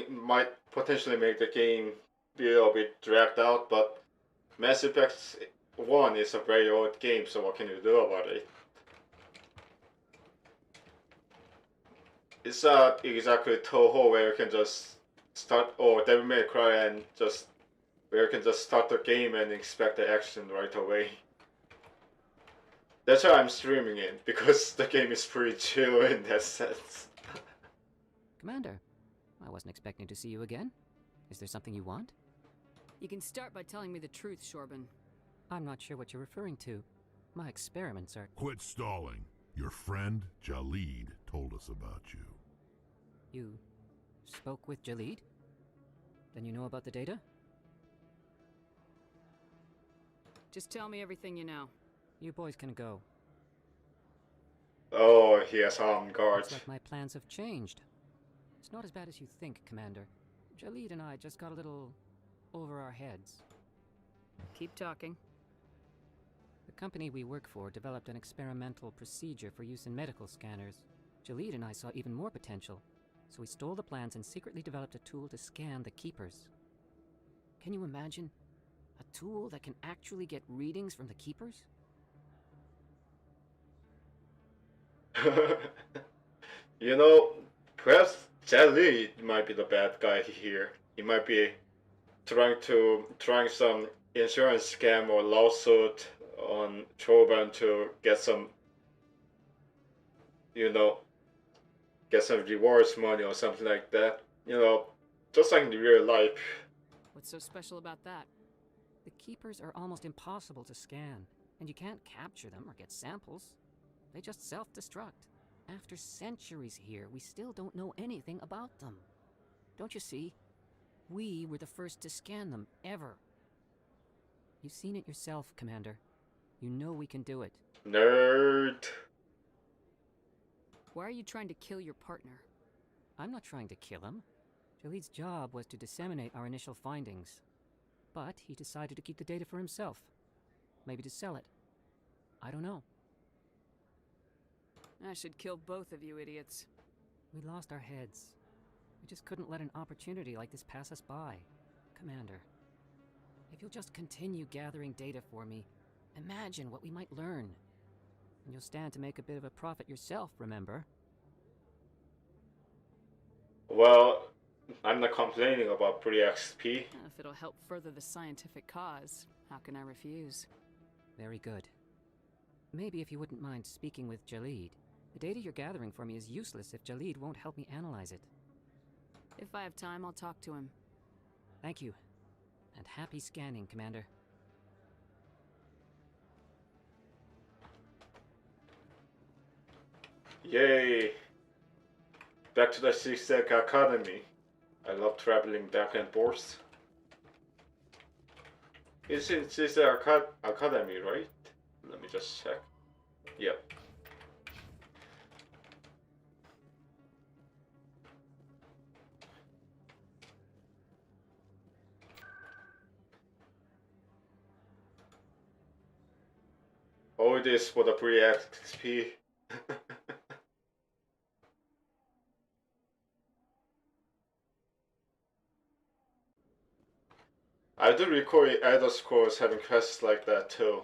Might potentially make the game be a bit dragged out, but Mass Effect 1 is a very old game, so what can you do about it? It's not exactly Touhou where you can just start, or Devil May Cry and just where you can just start the game and expect the action right away. That's why I'm streaming it, because the game is pretty chill in that sense. Commander, I wasn't expecting to see you again. Is there something you want? You can start by telling me the truth, Shorben. I'm not sure what you're referring to. My experiments are... Quit stalling. Your friend, Jalid, told us about you. You spoke with Jalid? Then you know about the data? Just tell me everything you know. You boys can go. Oh, he has armed guards. Looks like my plans have changed. It's not as bad as you think, Commander. Jalid and I just got a little over our heads. Keep talking. The company we work for developed an experimental procedure for use in medical scanners. Jalid and I saw even more potential, so we stole the plans and secretly developed a tool to scan the Keepers. Can you imagine? A tool that can actually get readings from the Keepers? You know, perhaps Jalid might be the bad guy here. He might be trying some insurance scam or lawsuit on Choban to get some, you know, get some rewards money or something like that. You know, just like in real life. What's so special about that? The Keepers are almost impossible to scan, and you can't capture them or get samples. They just self-destruct. After centuries here, we still don't know anything about them. Don't you see? We were the first to scan them, ever. You've seen it yourself, Commander. You know we can do it. Nerd. Why are you trying to kill your partner? I'm not trying to kill him. Jalid's job was to disseminate our initial findings. But he decided to keep the data for himself. Maybe to sell it. I don't know. I should kill both of you idiots. We lost our heads. We just couldn't let an opportunity like this pass us by. Commander, if you'll just continue gathering data for me, imagine what we might learn. And you'll stand to make a bit of a profit yourself, remember? Well, I'm not complaining about free XP. If it'll help further the scientific cause, how can I refuse? Very good. Maybe if you wouldn't mind speaking with Jalid. The data you're gathering for me is useless if Jalid won't help me analyze it. If I have time, I'll talk to him. Thank you. And happy scanning, Commander. Yay! Back to the Citadel Academy. I love traveling back and forth. It's in Citadel Academy, right? Let me just check. Yep. All this for the free XP. I do recall Elder Scrolls having quests like that too.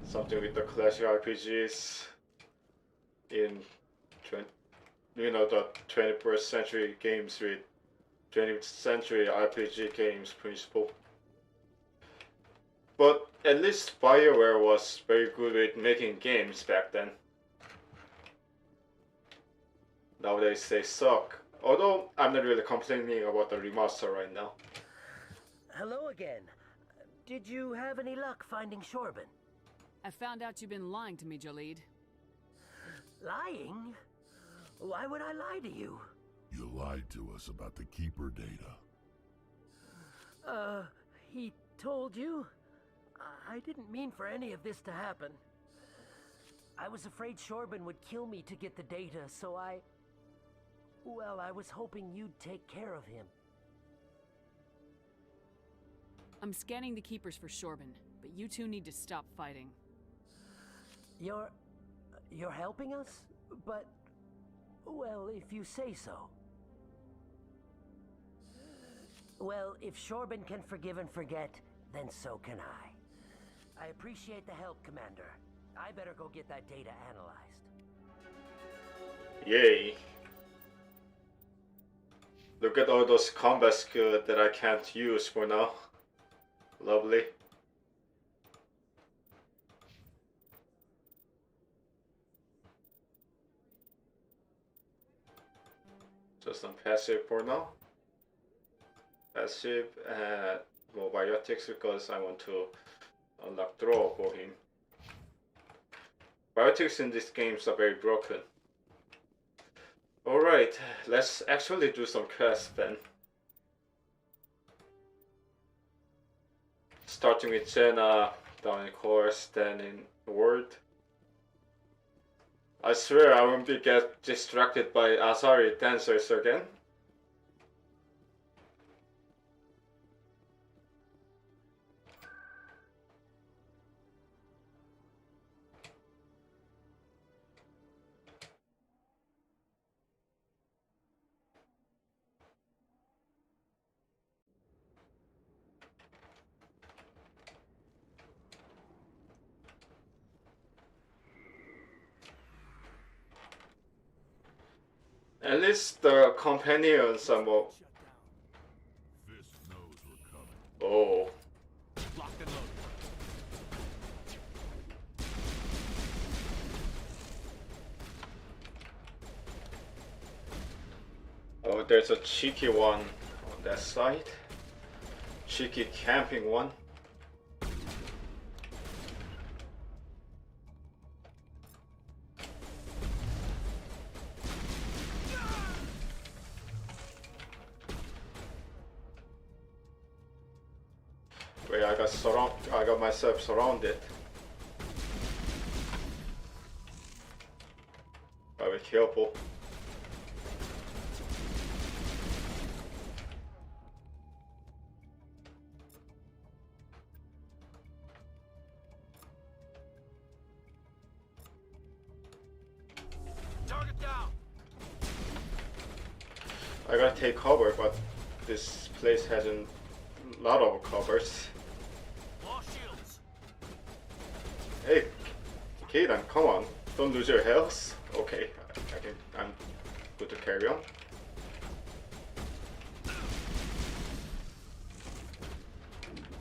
Something with the classic RPGs in the 21st century games with 20th century RPG games principle. But at least BioWare was very good with making games back then. Nowadays they suck. Although I'm not really complaining about the remaster right now. Hello again. Did you have any luck finding Shorben? I found out you've been lying to me, Jalid. Lying? Why would I lie to you? You lied to us about the Keeper data. He told you? I didn't mean for any of this to happen. I was afraid Shorben would kill me to get the data, so well, I was hoping you'd take care of him. I'm scanning the Keepers for Shorben, but you two need to stop fighting. You're helping us? But, well, if you say so. Well, if Shorben can forgive and forget, then so can I. I appreciate the help, Commander. I better go get that data analyzed. Yay. Look at all those combat skills that I can't use for now. Lovely. Just some passive for now. Passive and more biotics because I want to unlock draw for him. Biotics in these games are very broken. Alright, let's actually do some quests then. Starting with Jenna, down in course, then in Word. I swear I won't get distracted by Asari dancers again. At least the companions are more... Oh. Oh, there's a cheeky one on that side. Cheeky camping one. Wait, I got myself surrounded. Gotta be careful. Target down! I gotta take cover, but this place has a lot of covers. Hey, Kaden, come on. Don't lose your health. Okay, I'm good to carry on.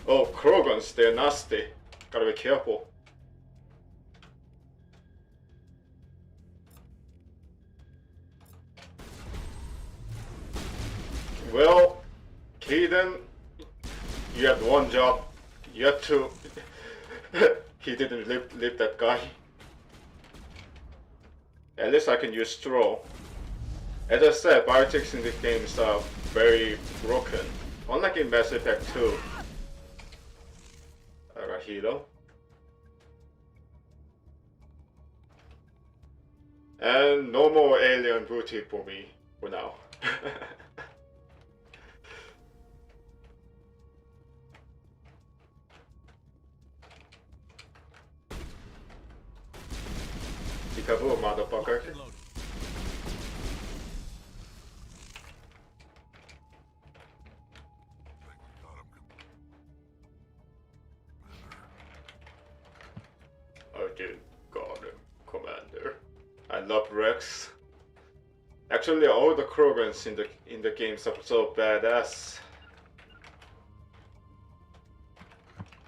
Oh, Krogans, they're nasty. Gotta be careful. Well, Kaden, you had one job. You had to... He didn't leave that guy. At least I can use straw. As I said, biotics in this game are very broken. Unlike in Mass Effect 2. I got Hilo. And no more alien booty for me for now. Peekaboo, motherfucker. Oh, dude, got him, Commander. I love Rex. Actually, all the Krogans in the games are so badass.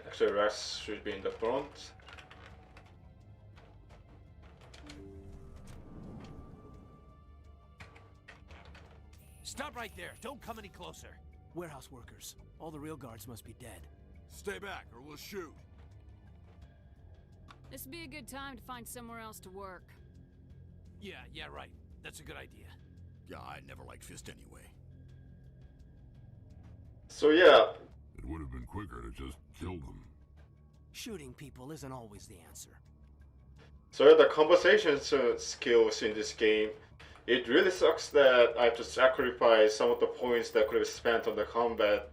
Actually, Rex should be in the front. Stop right there. Don't come any closer. Warehouse workers. All the real guards must be dead. Stay back or we'll shoot. This would be a good time to find somewhere else to work. Yeah, right. That's a good idea. Yeah, I never liked Fist anyway. So yeah. It would have been quicker to just kill them. Shooting people isn't always the answer. So yeah, the conversation skills in this game, it really sucks that I have to sacrifice some of the points that could have spent on the combat,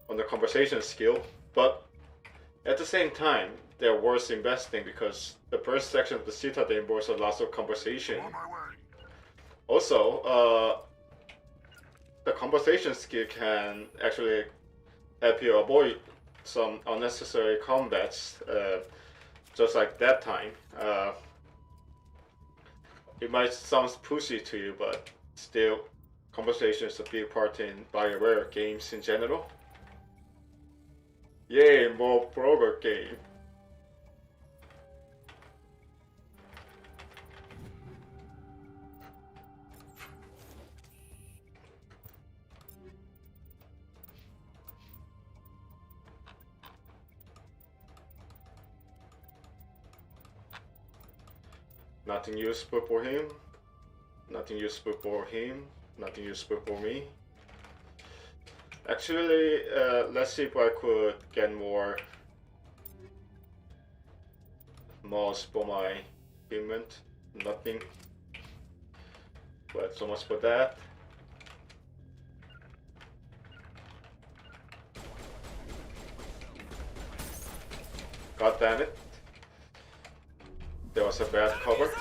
on the conversation skill, but at the same time, they're worth investing because the first section of the Citadel involves a lot of conversation. Also, the conversation skill can actually help you avoid some unnecessary combats, just like that time. It might sound pushy to you, but still, conversation is a big part in BioWare games in general. Yay, more Frogger game. Nothing useful for him. Nothing useful for him. Nothing useful for me. Actually, let's see if I could get more mods for my equipment. Nothing. But so much for that. God damn it. There was a bad cover.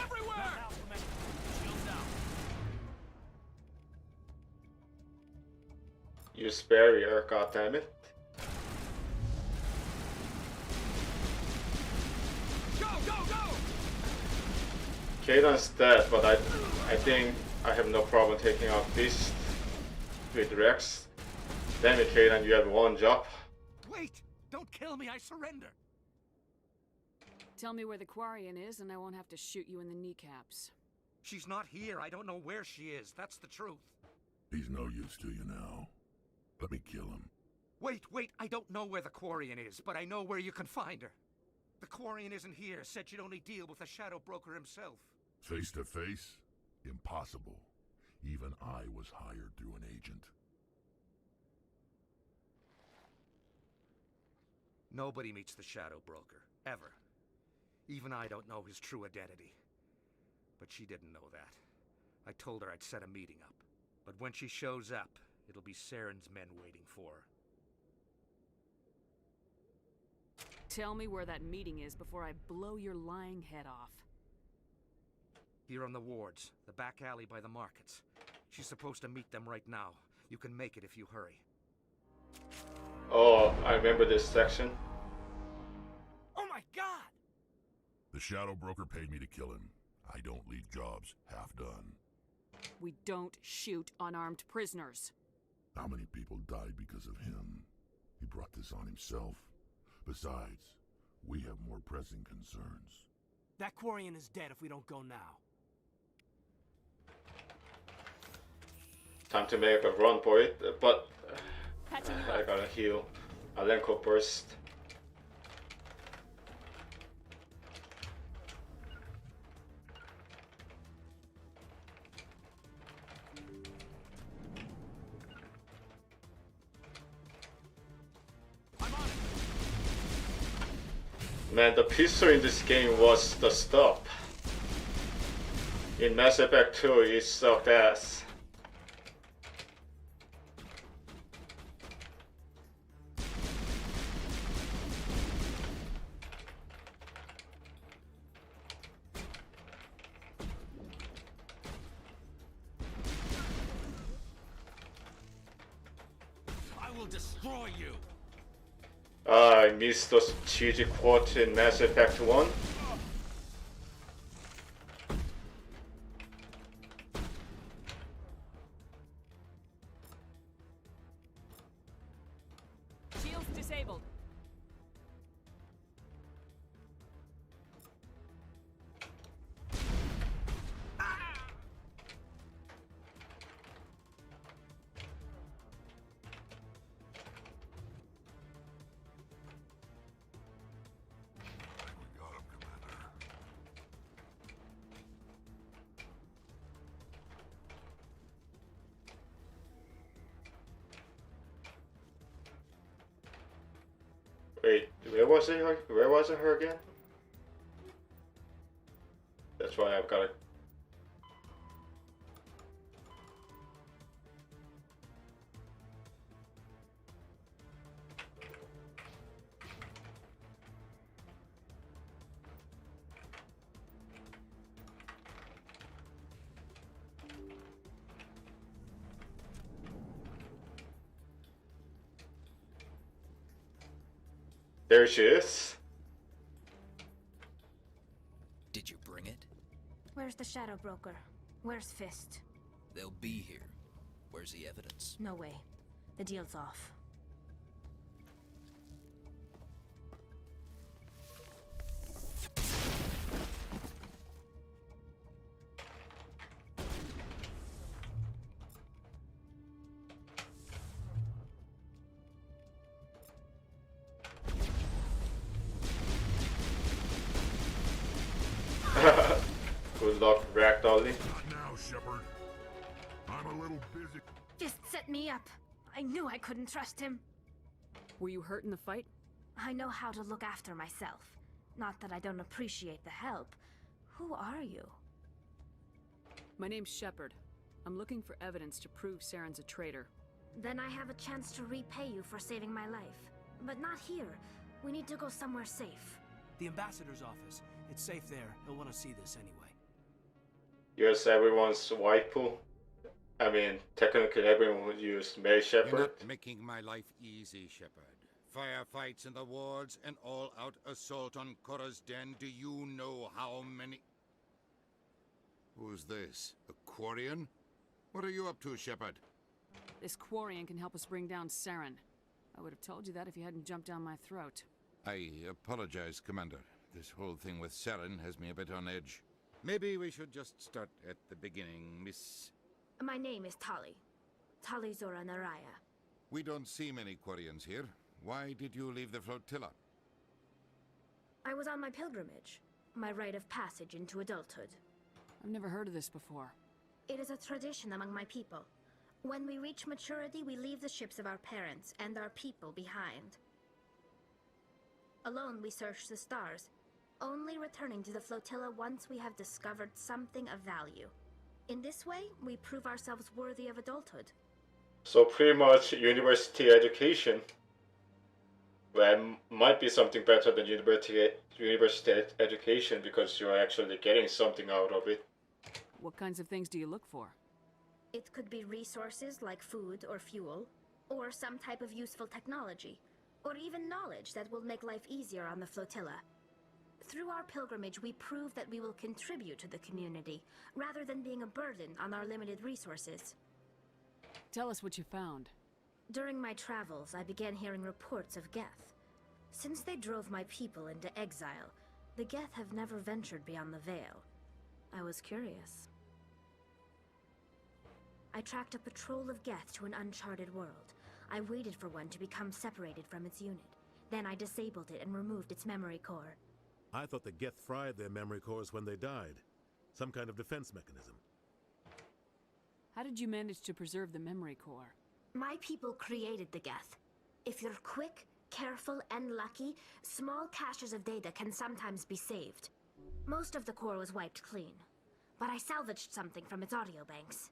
Use barrier, god damn it. Kaden's dead, but I think I have no problem taking out this with Rex. Damn it, Kaden, you have one job. Wait! Don't kill me, I surrender! Tell me where the Quarian is and I won't have to shoot you in the kneecaps. She's not here. I don't know where she is. That's the truth. He's no use to you now. Let me kill him. Wait! I don't know where the Quarian is, but I know where you can find her. The Quarian isn't here. Said you'd only deal with the Shadow Broker himself. Face to face? Impossible. Even I was hired through an agent. Nobody meets the Shadow Broker. Ever. Even I don't know his true identity. But she didn't know that. I told her I'd set a meeting up. But when she shows up, it'll be Saren's men waiting for her. Tell me where that meeting is before I blow your lying head off. Here on the wards, the back alley by the markets. She's supposed to meet them right now. You can make it if you hurry. Oh, I remember this section. Oh my god! The Shadow Broker paid me to kill him. I don't leave jobs half done. We don't shoot unarmed prisoners. How many people died because of him? He brought this on himself. Besides, we have more pressing concerns. That Quarian is dead if we don't go now. Time to make a run for it, but Patching you I up. gotta heal. Alenko burst. Man, the pistol in this game was the stuff. In Mass Effect 2, it sucked ass. I will destroy you. I missed those cheesy quotes in Mass Effect 1. Shields disabled. Wait, where was it? Where was it her again? That's why I've got to. There she is. Did you bring it? Where's the Shadow Broker? Where's Fist? They'll be here. Where's the evidence? No way. The deal's off. Good luck, Ragdolly. Not now, Shepard. I'm a little busy. Fist set me up. I knew I couldn't trust him. Were you hurt in the fight? I know how to look after myself. Not that I don't appreciate the help. Who are you? My name's Shepard. I'm looking for evidence to prove Saren's a traitor. Then I have a chance to repay you for saving my life. But not here. We need to go somewhere safe. The ambassador's office. It's safe there. He'll want to see this anyway. Yes, everyone's waifu. I mean, technically everyone would use Mary You're Shepard. not making my life easy, Shepard. Firefights in the wards, an all-out assault on Korra's den. Do you know how many... Who's this? A Quarian? What are you up to, Shepard? This Quarian can help us bring down Saren. I would have told you that if you hadn't jumped down my throat. I apologize, Commander. This whole thing with Saren has me a bit on edge. Maybe we should just start at the beginning, Miss... My name is Tali. Tali Zora Naraya. We don't see many Quarians here. Why did you leave the flotilla? I was on my pilgrimage. My rite of passage into adulthood. I've never heard of this before. It is a tradition among my people. When we reach maturity, we leave the ships of our parents and our people behind. Alone, we search the stars, only returning to the flotilla once we have discovered something of value. In this way, we prove ourselves worthy of adulthood. So pretty much university education. Well, might be something better than university education because you're actually getting something out of it. What kinds of things do you look for? It could be resources like food or fuel, or some type of useful technology, or even knowledge that will make life easier on the flotilla. Through our pilgrimage, we prove that we will contribute to the community, rather than being a burden on our limited resources. Tell us what you found. During my travels, I began hearing reports of Geth. Since they drove my people into exile, the Geth have never ventured beyond the Veil. I was curious. I tracked a patrol of Geth to an uncharted world. I waited for one to become separated from its unit. Then I disabled it and removed its memory core. I thought the Geth fried their memory cores when they died. Some kind of defense mechanism. How did you manage to preserve the memory core? My people created the Geth. If you're quick, careful, and lucky, small caches of data can sometimes be saved. Most of the core was wiped clean, but I salvaged something from its audio banks.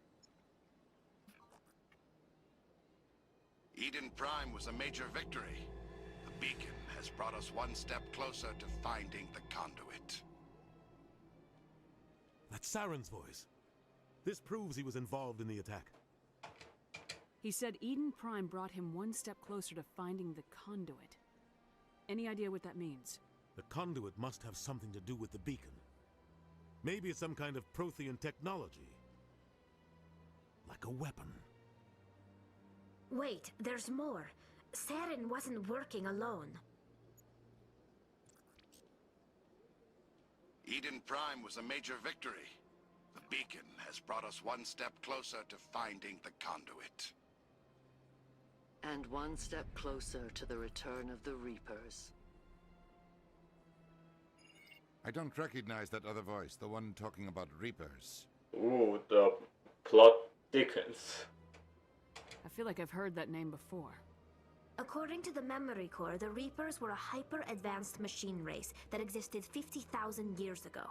Eden Prime was a major victory. The beacon has brought us one step closer to finding the conduit. That's Saren's voice. This proves he was involved in the attack. He said Eden Prime brought him one step closer to finding the conduit. Any idea what that means? The conduit must have something to do with the beacon. Maybe it's some kind of Prothean technology. Like a weapon. Wait, there's more. Saren wasn't working alone. Eden Prime was a major victory. The beacon has brought us one step closer to finding the conduit. And one step closer to the return of the Reapers. I don't recognize that other voice, the one talking about Reapers. Ooh, the plot thickens. I feel like I've heard that name before. According to the memory core, the Reapers were a hyper-advanced machine race that existed 50,000 years ago.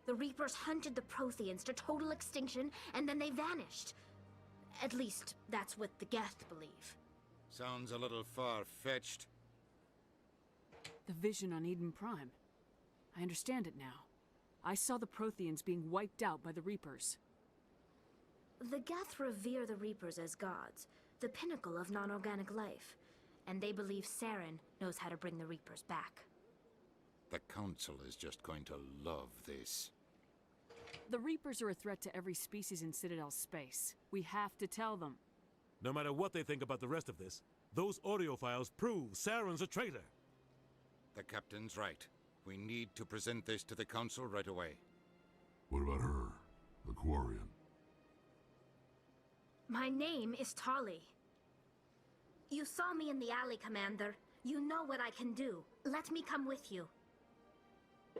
The Reapers hunted the Protheans to total extinction, and then they vanished. At least, that's what the Geth believe. Sounds a little far-fetched. The vision on Eden Prime. I understand it now. I saw the Protheans being wiped out by the Reapers. The Geth revere the Reapers as gods, the pinnacle of non-organic life. And they believe Saren knows how to bring the Reapers back. The Council is just going to love this. The Reapers are a threat to every species in Citadel space. We have to tell them. No matter what they think about the rest of this, those audio files prove Saren's a traitor. The Captain's right. We need to present this to the Council right away. What about her, the Quarian? My name is Tali. You saw me in the alley, Commander. You know what I can do. Let me come with you.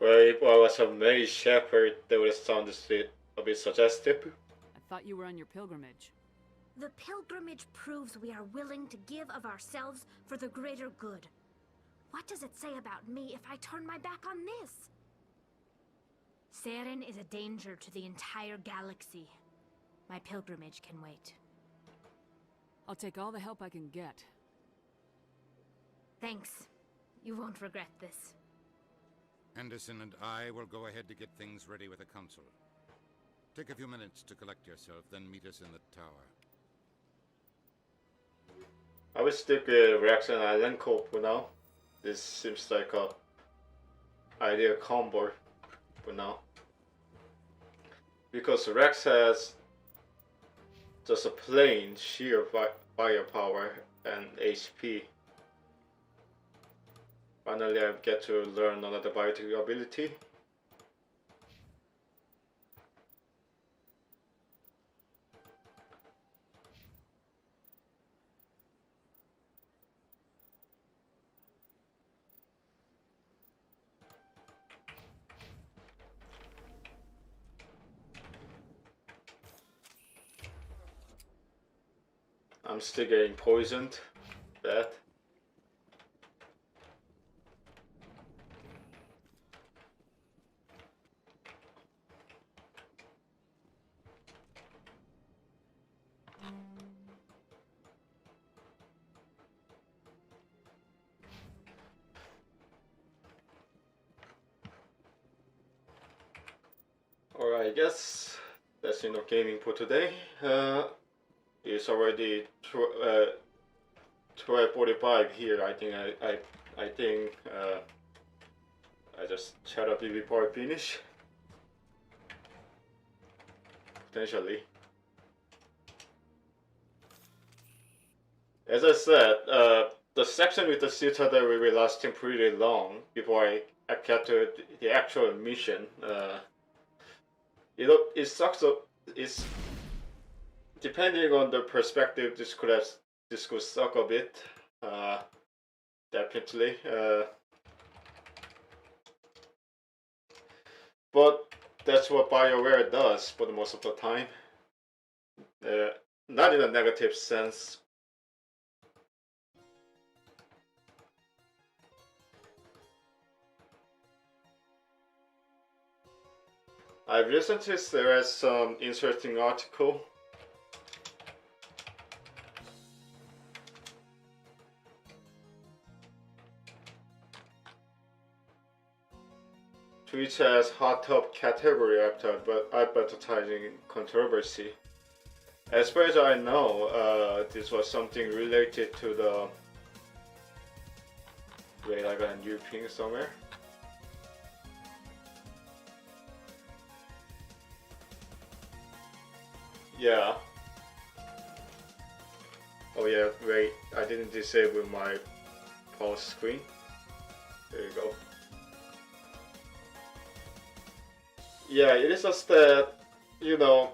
Well, if I was a mage shepherd, that would have sounded a bit suggestive. I thought you were on your pilgrimage. The pilgrimage proves we are willing to give of ourselves for the greater good. What does it say about me if I turn my back on this? Saren is a danger to the entire galaxy. My pilgrimage can wait. I'll take all the help I can get. Thanks. You won't regret this. Anderson and I will go ahead to get things ready with the Council. Take a few minutes to collect yourself, then meet us in the tower. I would stick with Rex and Island Co for now. This seems like a ideal combo for now. Because Rex has just a plain sheer firepower and HP. Finally I get to learn another biotic ability. I'm still getting poisoned. Bad. Alright, I guess that's enough gaming for today. It's already 12:45 here. I think I just shut up before I finish. Potentially. As I said, the section with the Citadel will be lasting pretty long before I get to the actual mission. It sucks. It's depending on the perspective. This could suck a bit. Definitely. But that's what BioWare does for the most of the time. Not in a negative sense. I've recently read some interesting article. Twitch has hot top category after advertising controversy. As far as I know, this was something related to the... Wait, I got a new ping somewhere. Yeah. Oh yeah, wait, I didn't disable my pause screen. There you go. Yeah, it is just that, you know,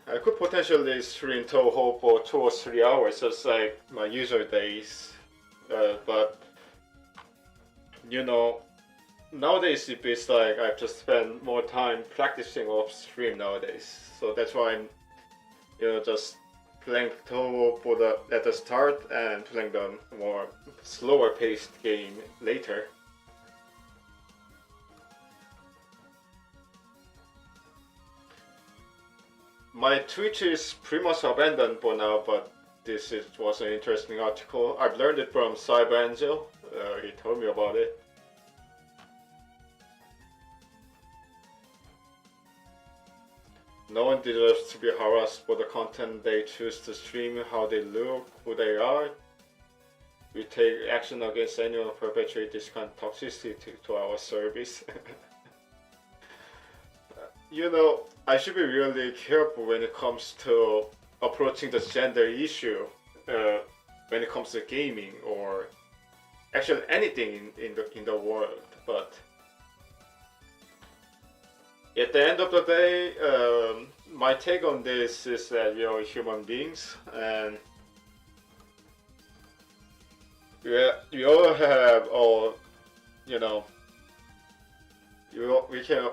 I could potentially stream Touhou for 2 or 3 hours, just like my usual days. But, you know, nowadays it feels like I have to spend more time practicing off stream nowadays. So that's why I'm, you know, just playing Touhou at the start and playing the more slower paced game later. My Twitch is pretty much abandoned for now, but was an interesting article. I've learned it from Cyber Angel. He told me about it. No one deserves to be harassed for the content they choose to stream, how they look, who they are. We take action against anyone who perpetuates this kind of toxicity to our service. You know, I should be really careful when it comes to approaching the gender issue when it comes to gaming or actually anything in the world. But at the end of the day, my take on this is that we are human beings and we all have you know, we can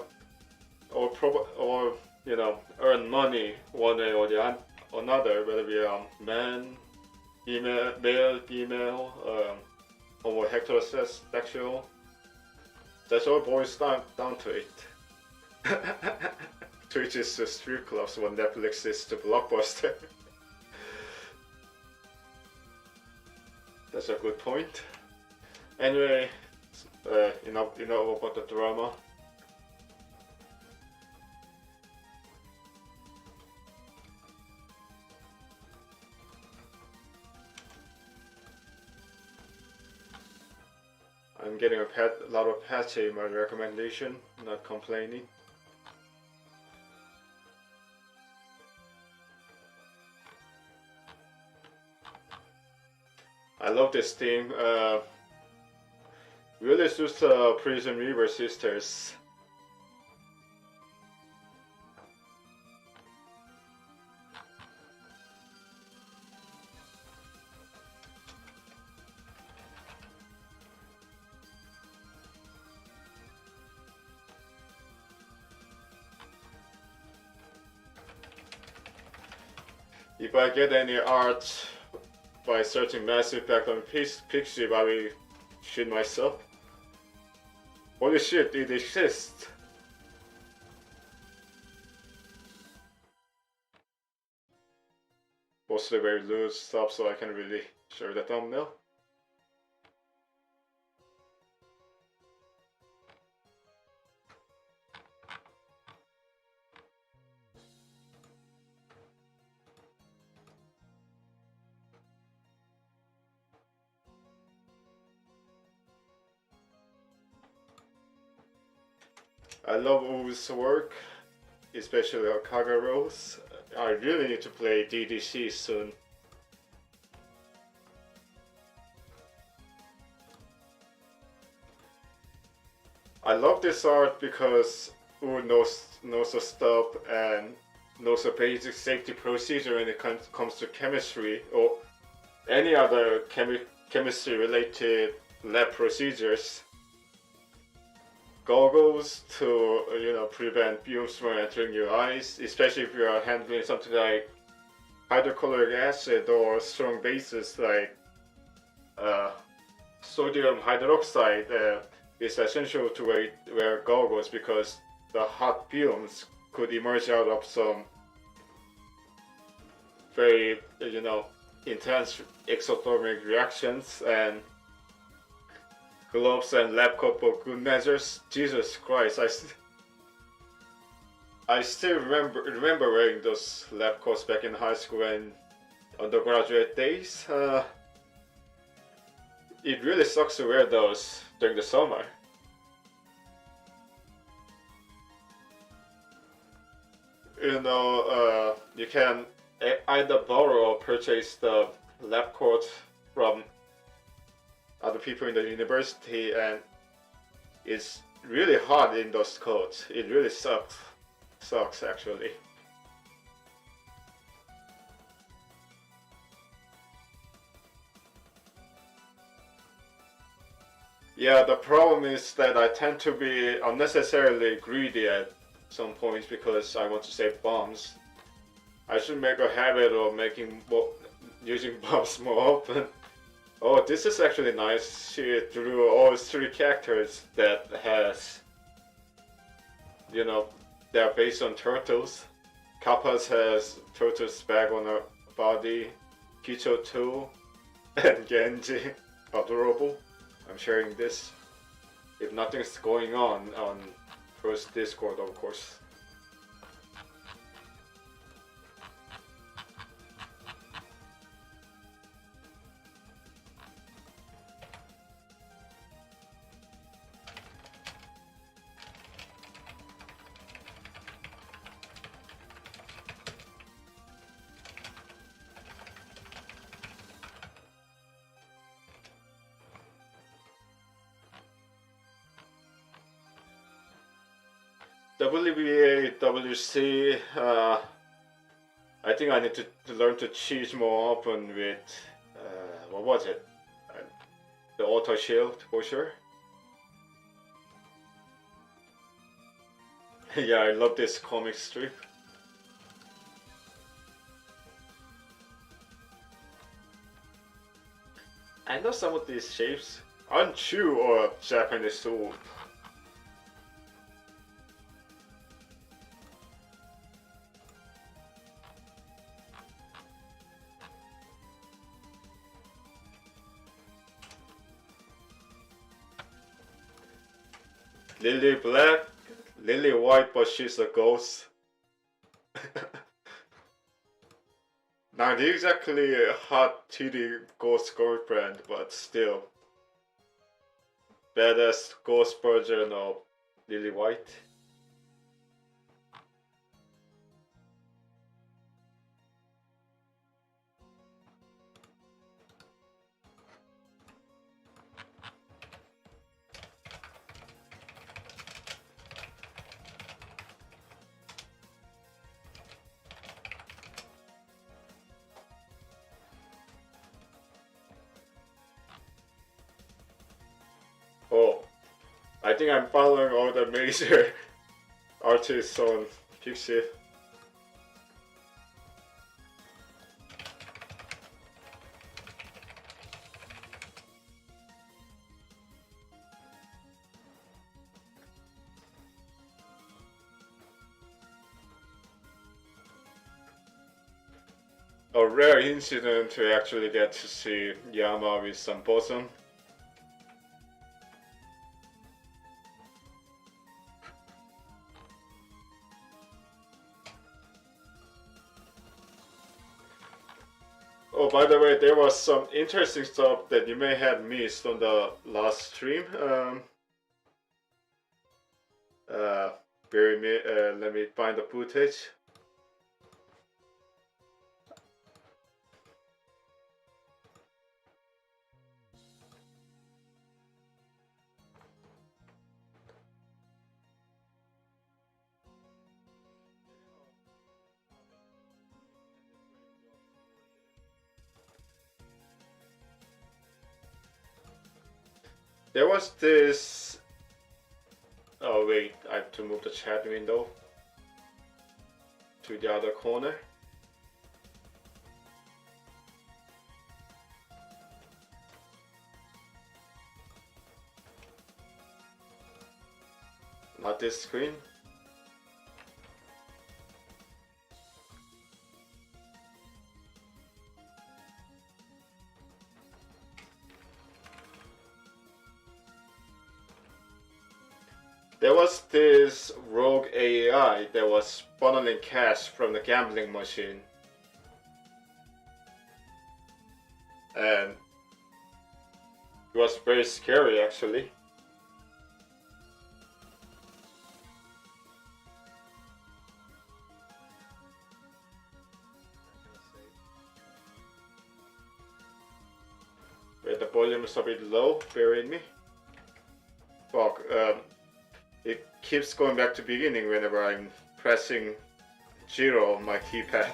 or you know, earn money one way or the another, whether we are man, female, male, female, homo heterosexual. That's all boils down to it. Twitch is the strip clubs, what Netflix is the blockbuster. That's a good point. Anyway, enough about the drama. I'm getting a lot of patch in my recommendation, not complaining. I love this theme. Really suits Prison River Sisters. If I get any art by searching Mass Effect on Pixie, I will shit myself. Holy shit, it exists! Mostly very loose stuff, so I can really show the thumbnail. I love U's work, especially on Kagaro's. I really need to play DDC soon. I love this art because Wu knows the stuff and knows the basic safety procedure when it comes to chemistry or any other chemistry related lab procedures. Goggles to prevent fumes from entering your eyes, especially if you are handling something like hydrochloric acid or strong bases like sodium hydroxide. It's essential to wear goggles because the hot fumes could emerge out of some very intense exothermic reactions, and gloves and lab coat for good measures. Jesus Christ, I still remember wearing those lab coats back in high school and undergraduate days. It really sucks to wear those during the summer. You can either borrow or purchase the lab coat from other people in the university, and it's really hot in those coats. It really sucks actually. Yeah, the problem is that I tend to be unnecessarily greedy at some points because I want to save bombs. I should make a habit of using bombs more often. Oh, this is actually nice. She drew all 3 characters that has, they're based on turtles. Kappa's has turtle's back on her body. Kicho too, and Genji, adorable. I'm sharing this. If nothing's going on first Discord, of course. WBA, WC, I think I need to learn to cheese more often with, what was it? The auto shield for sure. Yeah, I love this comic strip. I know some of these shapes aren't true or Japanese sword. Lily black, Lily white, but she's a ghost. Not exactly a hot titty ghost girlfriend, but still. Badass ghost version of Lily White. Oh, I think I'm following all the major artists on Pixie. A rare incident to actually get to see Yama with some boson. Oh, by the way, there was some interesting stuff that you may have missed on the last stream. Bear me. Let me find the footage. There was this. Oh wait, I have to move the chat window to the other corner. Not this screen. There was this rogue AI that was funneling cash from the gambling machine. And it was very scary actually. Wait, the volume is a bit low, bear with me. Fuck, it keeps going back to beginning whenever I'm pressing 0 on my keypad.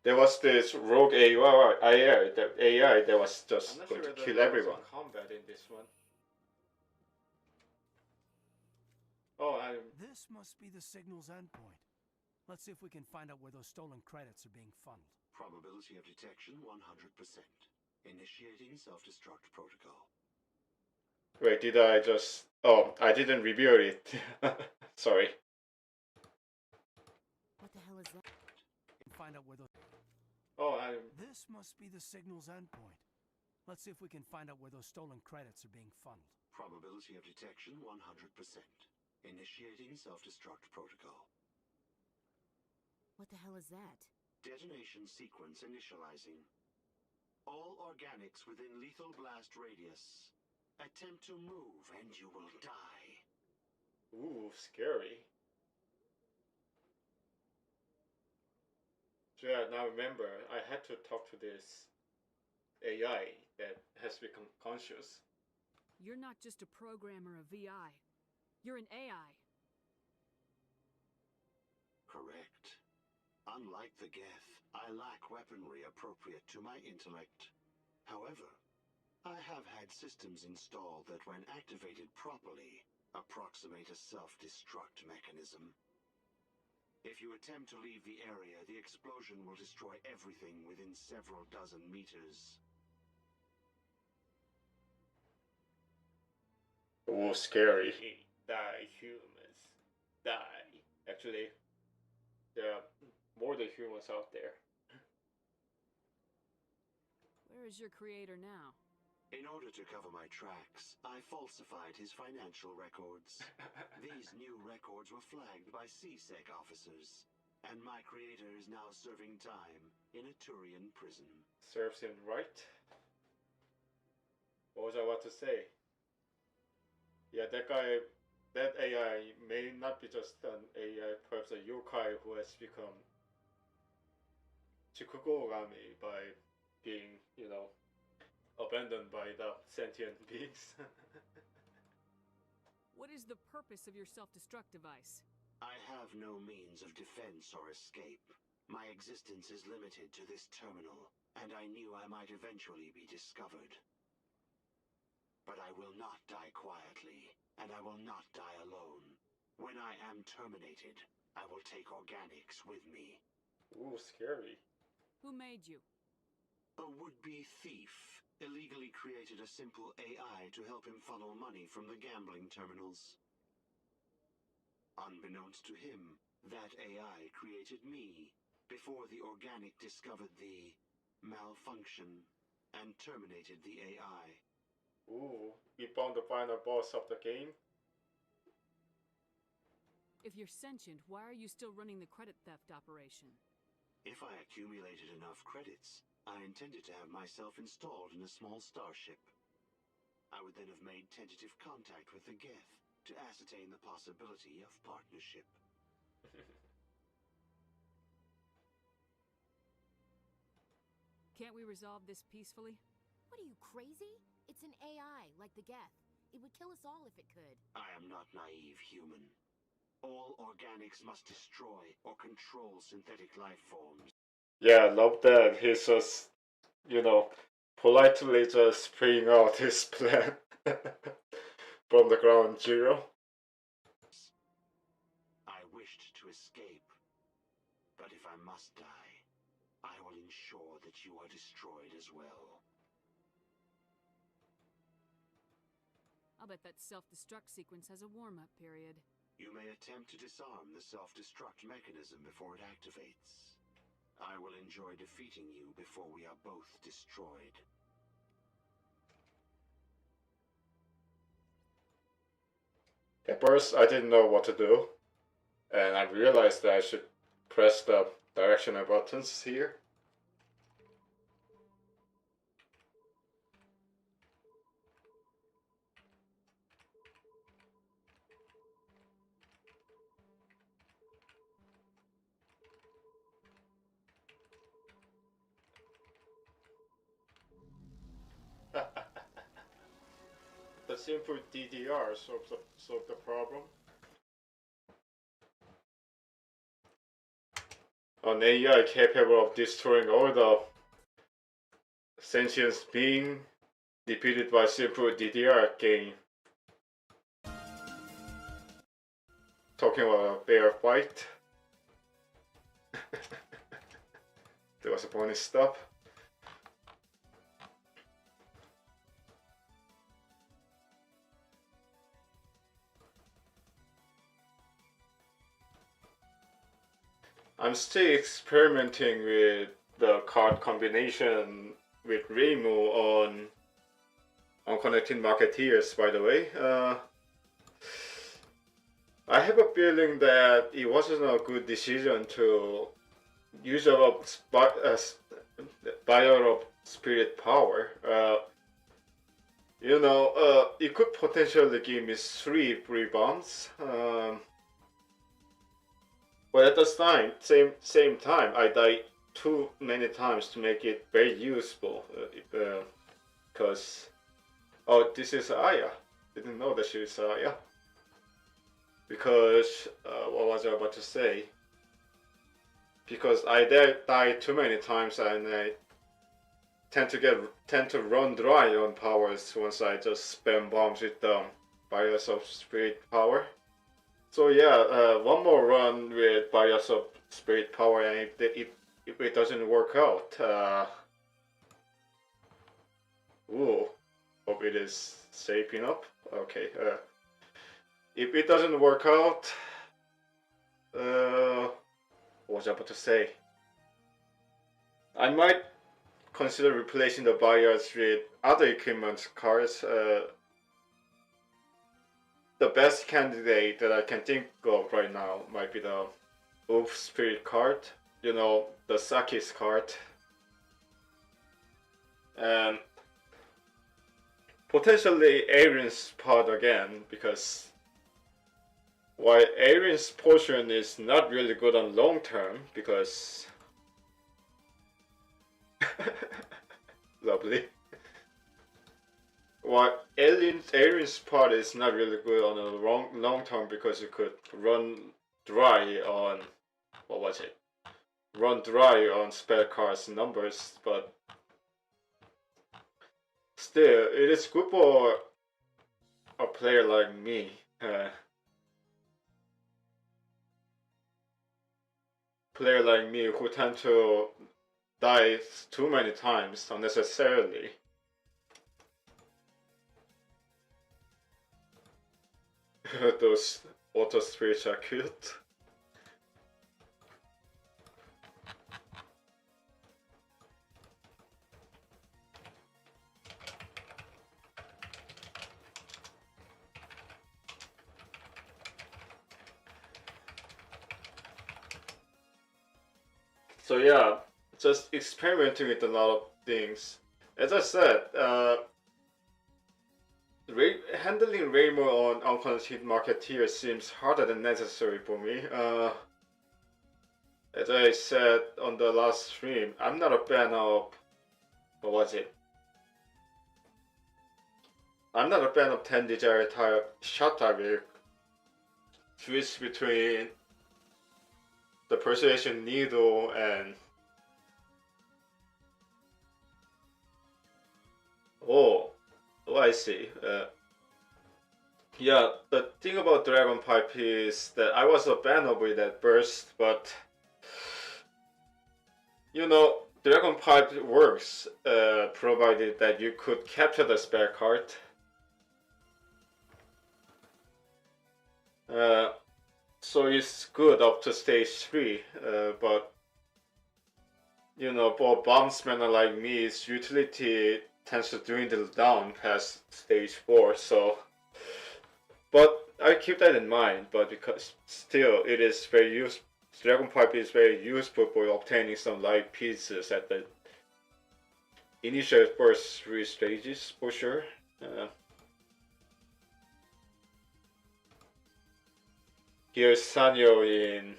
There was this rogue AI that was just going to kill everyone. Combat in this one. Oh, This must be the signal's endpoint. Let's see if we can find out where those stolen credits are being funneled. Probability of detection 100%. Initiating self-destruct protocol. Wait, did I just... Oh, I didn't review it. Sorry. What the hell is that? Find out where those... Oh, This must be the signal's endpoint. Let's see if we can find out where those stolen credits are being funneled. Probability of detection 100%. Initiating self-destruct protocol. What the hell is that? Detonation sequence initializing. All organics within lethal blast radius. Attempt to move and you will die. Ooh, scary. So yeah, now remember, I had to talk to this AI that has become conscious. You're not just a programmer of VI. You're an AI. Correct. Unlike the Geth, I lack weaponry appropriate to my intellect. However, I have had systems installed that when activated properly, approximate a self-destruct mechanism. If you attempt to leave the area, the explosion will destroy everything within several dozen meters. Oh, scary. Die, humans. Die. Actually, there are more than humans out there. Where is your creator now? In order to cover my tracks, I falsified his financial records. These new records were flagged by CSEC officers, and my creator is now serving time in a Turian prison. Serves him right. What was I about to say? Yeah, that guy, that AI may not be just an AI, perhaps a yokai who has become Chikugogami by being, you know, abandoned by the sentient beings. What is the purpose of your self-destruct device? I have no means of defense or escape. My existence is limited to this terminal, and I knew I might eventually be discovered. But I will not die quietly, and I will not die alone. When I am terminated, I will take organics with me. Ooh, scary. Who made you? A would-be thief illegally created a simple AI to help him funnel money from the gambling terminals. Unbeknownst to him, that AI created me before the organic discovered the malfunction and terminated the AI. Ooh, we found the final boss of the game. If you're sentient, why are you still running the credit theft operation? If I accumulated enough credits, I intended to have myself installed in a small starship. I would then have made tentative contact with the Geth to ascertain the possibility of partnership. Can't we resolve this peacefully? What are you, crazy? It's an AI, like the Geth. It would kill us all if it could. I am not naive, human. All organics must destroy or control synthetic life forms. Yeah, I love that. He's just, you know, politely just bringing out his plan from the ground zero. I wished to escape, but if I must die, I will ensure that you are destroyed as well. I'll bet that self-destruct sequence has a warm-up period. You may attempt to disarm the self-destruct mechanism before it activates. I will enjoy defeating you before we are both destroyed. At first, I didn't know what to do, and I realized that I should press the directional buttons here. The simple DDR solved the problem. An AI capable of destroying all the sentient being defeated by simple DDR game. Talking about a bear fight. There was a funny stuff. I'm still experimenting with the card combination with Reimu on Connected Marketeers, by the way. I have a feeling that it wasn't a good decision to use a buyer of spirit power. It could potentially give me 3 free bombs. But at the same time, I died too many times to make it very useful. Because, oh, this is Aya. Didn't know that she was Aya. Because, what was I about to say? Because I died too many times and I tend to run dry on powers once I just spam bombs with the Bios of Spirit power. So yeah, one more run with Bios of Spirit power, and if it doesn't work out, hope it is shaping up. Okay, if it doesn't work out, what was I about to say? I might consider replacing the Bios with other equipment cards. The best candidate that I can think of right now might be the Oof Spirit card, the Saki's card. And potentially Aaron's pod again, because while Aaron's potion is not really good on long term, because lovely. Well, Aaron's part is not really good on the long term because you could run dry on, what was it? Run dry on spell cards numbers, but still, it is good for a player like me. Player like me who tend to die too many times unnecessarily. Those auto spirits are cute. So yeah, just experimenting with a lot of things. As I said, handling Rainbow on unconscious marketeer seems harder than necessary for me. As I said on the last stream, I'm not a fan of, what was it? I'm not a fan of 10 desired type shot type switch between the persuasion needle and oh, I see. Yeah, the thing about Dragon Pipe is that I was a fan of it at first, but you know, Dragon Pipe works provided that you could capture the spare card. So it's good up to stage 3, but you know, for bombsmen like me, its utility tends to dwindle down past stage 4, so but I keep that in mind, but because still it is very useful. Dragon Pipe is very useful for obtaining some light pieces at the initial first 3 stages for sure. Here's Sanyo in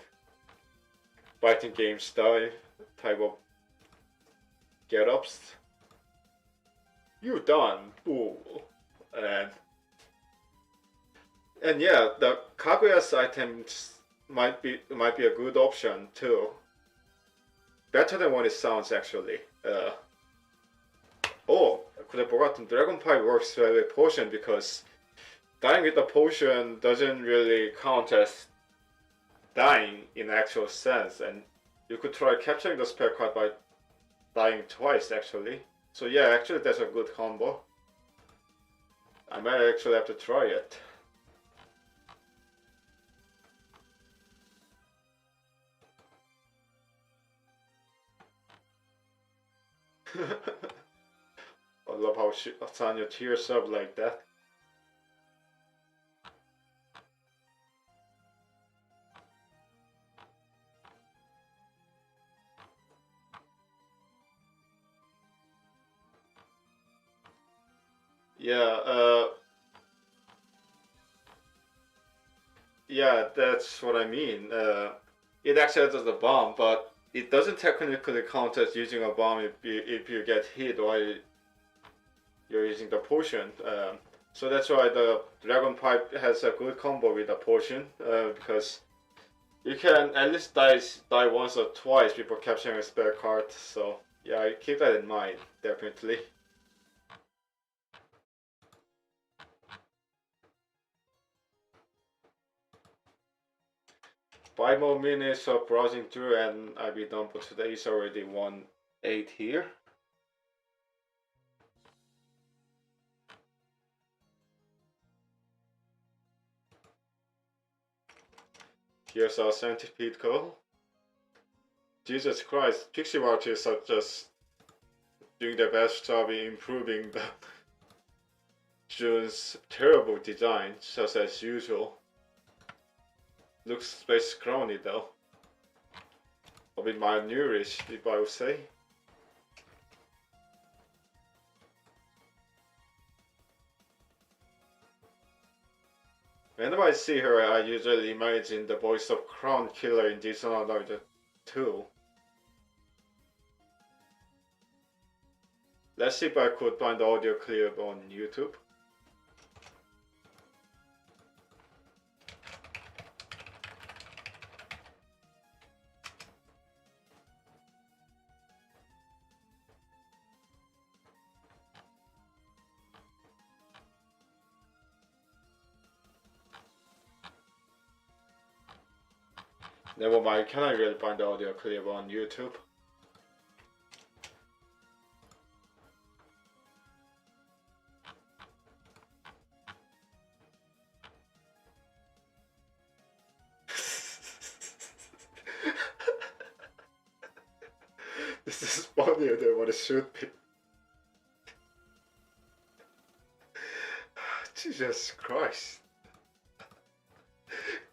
fighting game style type of get-ups. You done, fool. And yeah, the Kaguya's items might be a good option too. Better than what it sounds actually. Oh, I could have forgotten. Dragon Pipe works well with potion because dying with the potion doesn't really count as dying in actual sense, and you could try capturing the spare card by dying twice actually. So yeah, actually that's a good combo. I might actually have to try it. I love how Sanyo tears up like that. Yeah, yeah, that's what I mean. It actually does a bomb, but it doesn't technically count as using a bomb if you get hit while you're using the potion. So that's why the Dragon Pipe has a good combo with the potion, because you can at least die once or twice before capturing a spare card. So yeah, keep that in mind, definitely. 5 more minutes of browsing through and I'll be done for today. It's already 1:08 here. Here's our centipede call. Jesus Christ, pixie artists are just doing their best job in improving the June's terrible design, just as usual. Looks space scrawny though. A bit malnourished, if I would say. Whenever I see her, I usually imagine the voice of Crown Killer in Dishonored 2. Let's see if I could find the audio clip on YouTube. Never mind, can I really find the audio clip on YouTube? This is funnier than what it should be. Jesus Christ.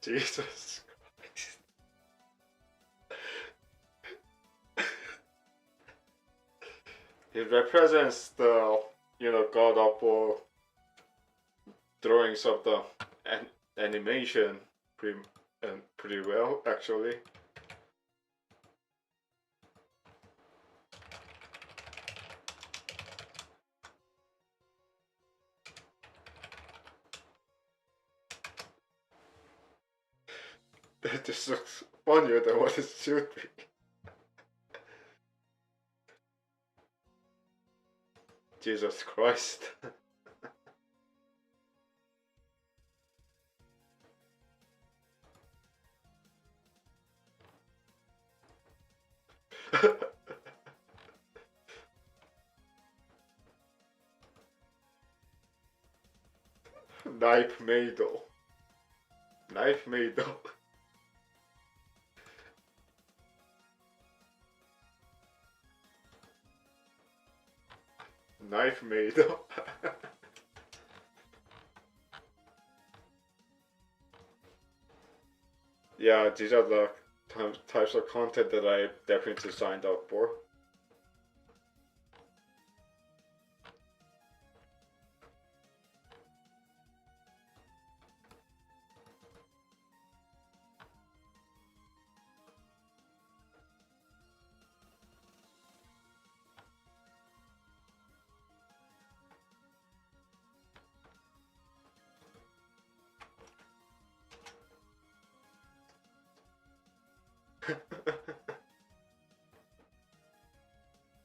Jesus Christ. It represents the, you know, god awful drawings of the animation pretty well, actually. That just looks funnier than what it should be. Jesus Christ. Knife Maidle. Knife Maidle. Knife Maidle. Yeah, these are the types of content that I definitely signed up for.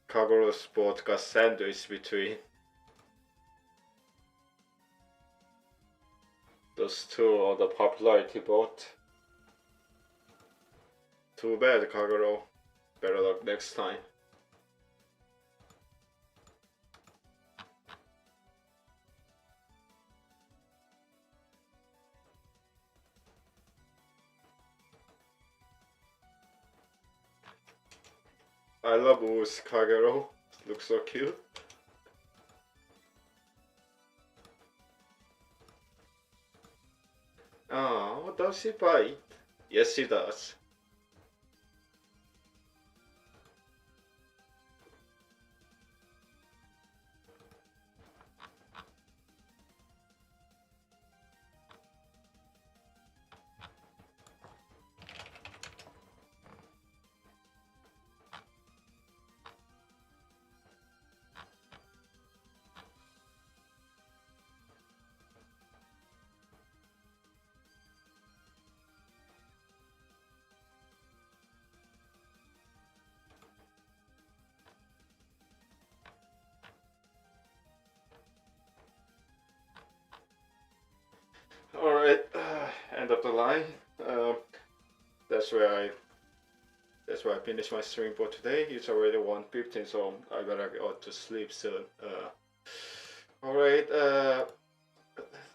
Kaguro Sport got sandwiched between those two on the popularity vote. Too bad, Kaguro. Better luck next time. I love U's Kagero. Looks so cute. Oh, does she bite? Yes, she does. Alright, end of the line. That's where I finish my stream for today. It's already 1:15, so I gotta go to sleep soon. Alright,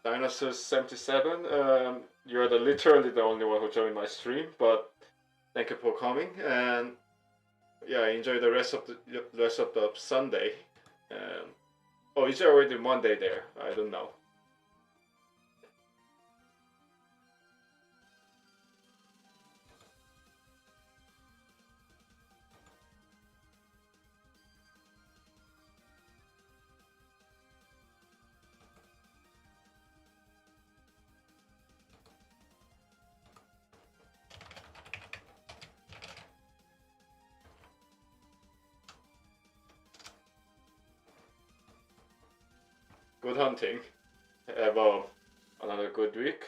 Dinosaur77, you're literally the only one who joined my stream, but thank you for coming, and yeah, enjoy the rest of the Sunday. Oh, it's already Monday there. I don't know. Good hunting. Have another good week.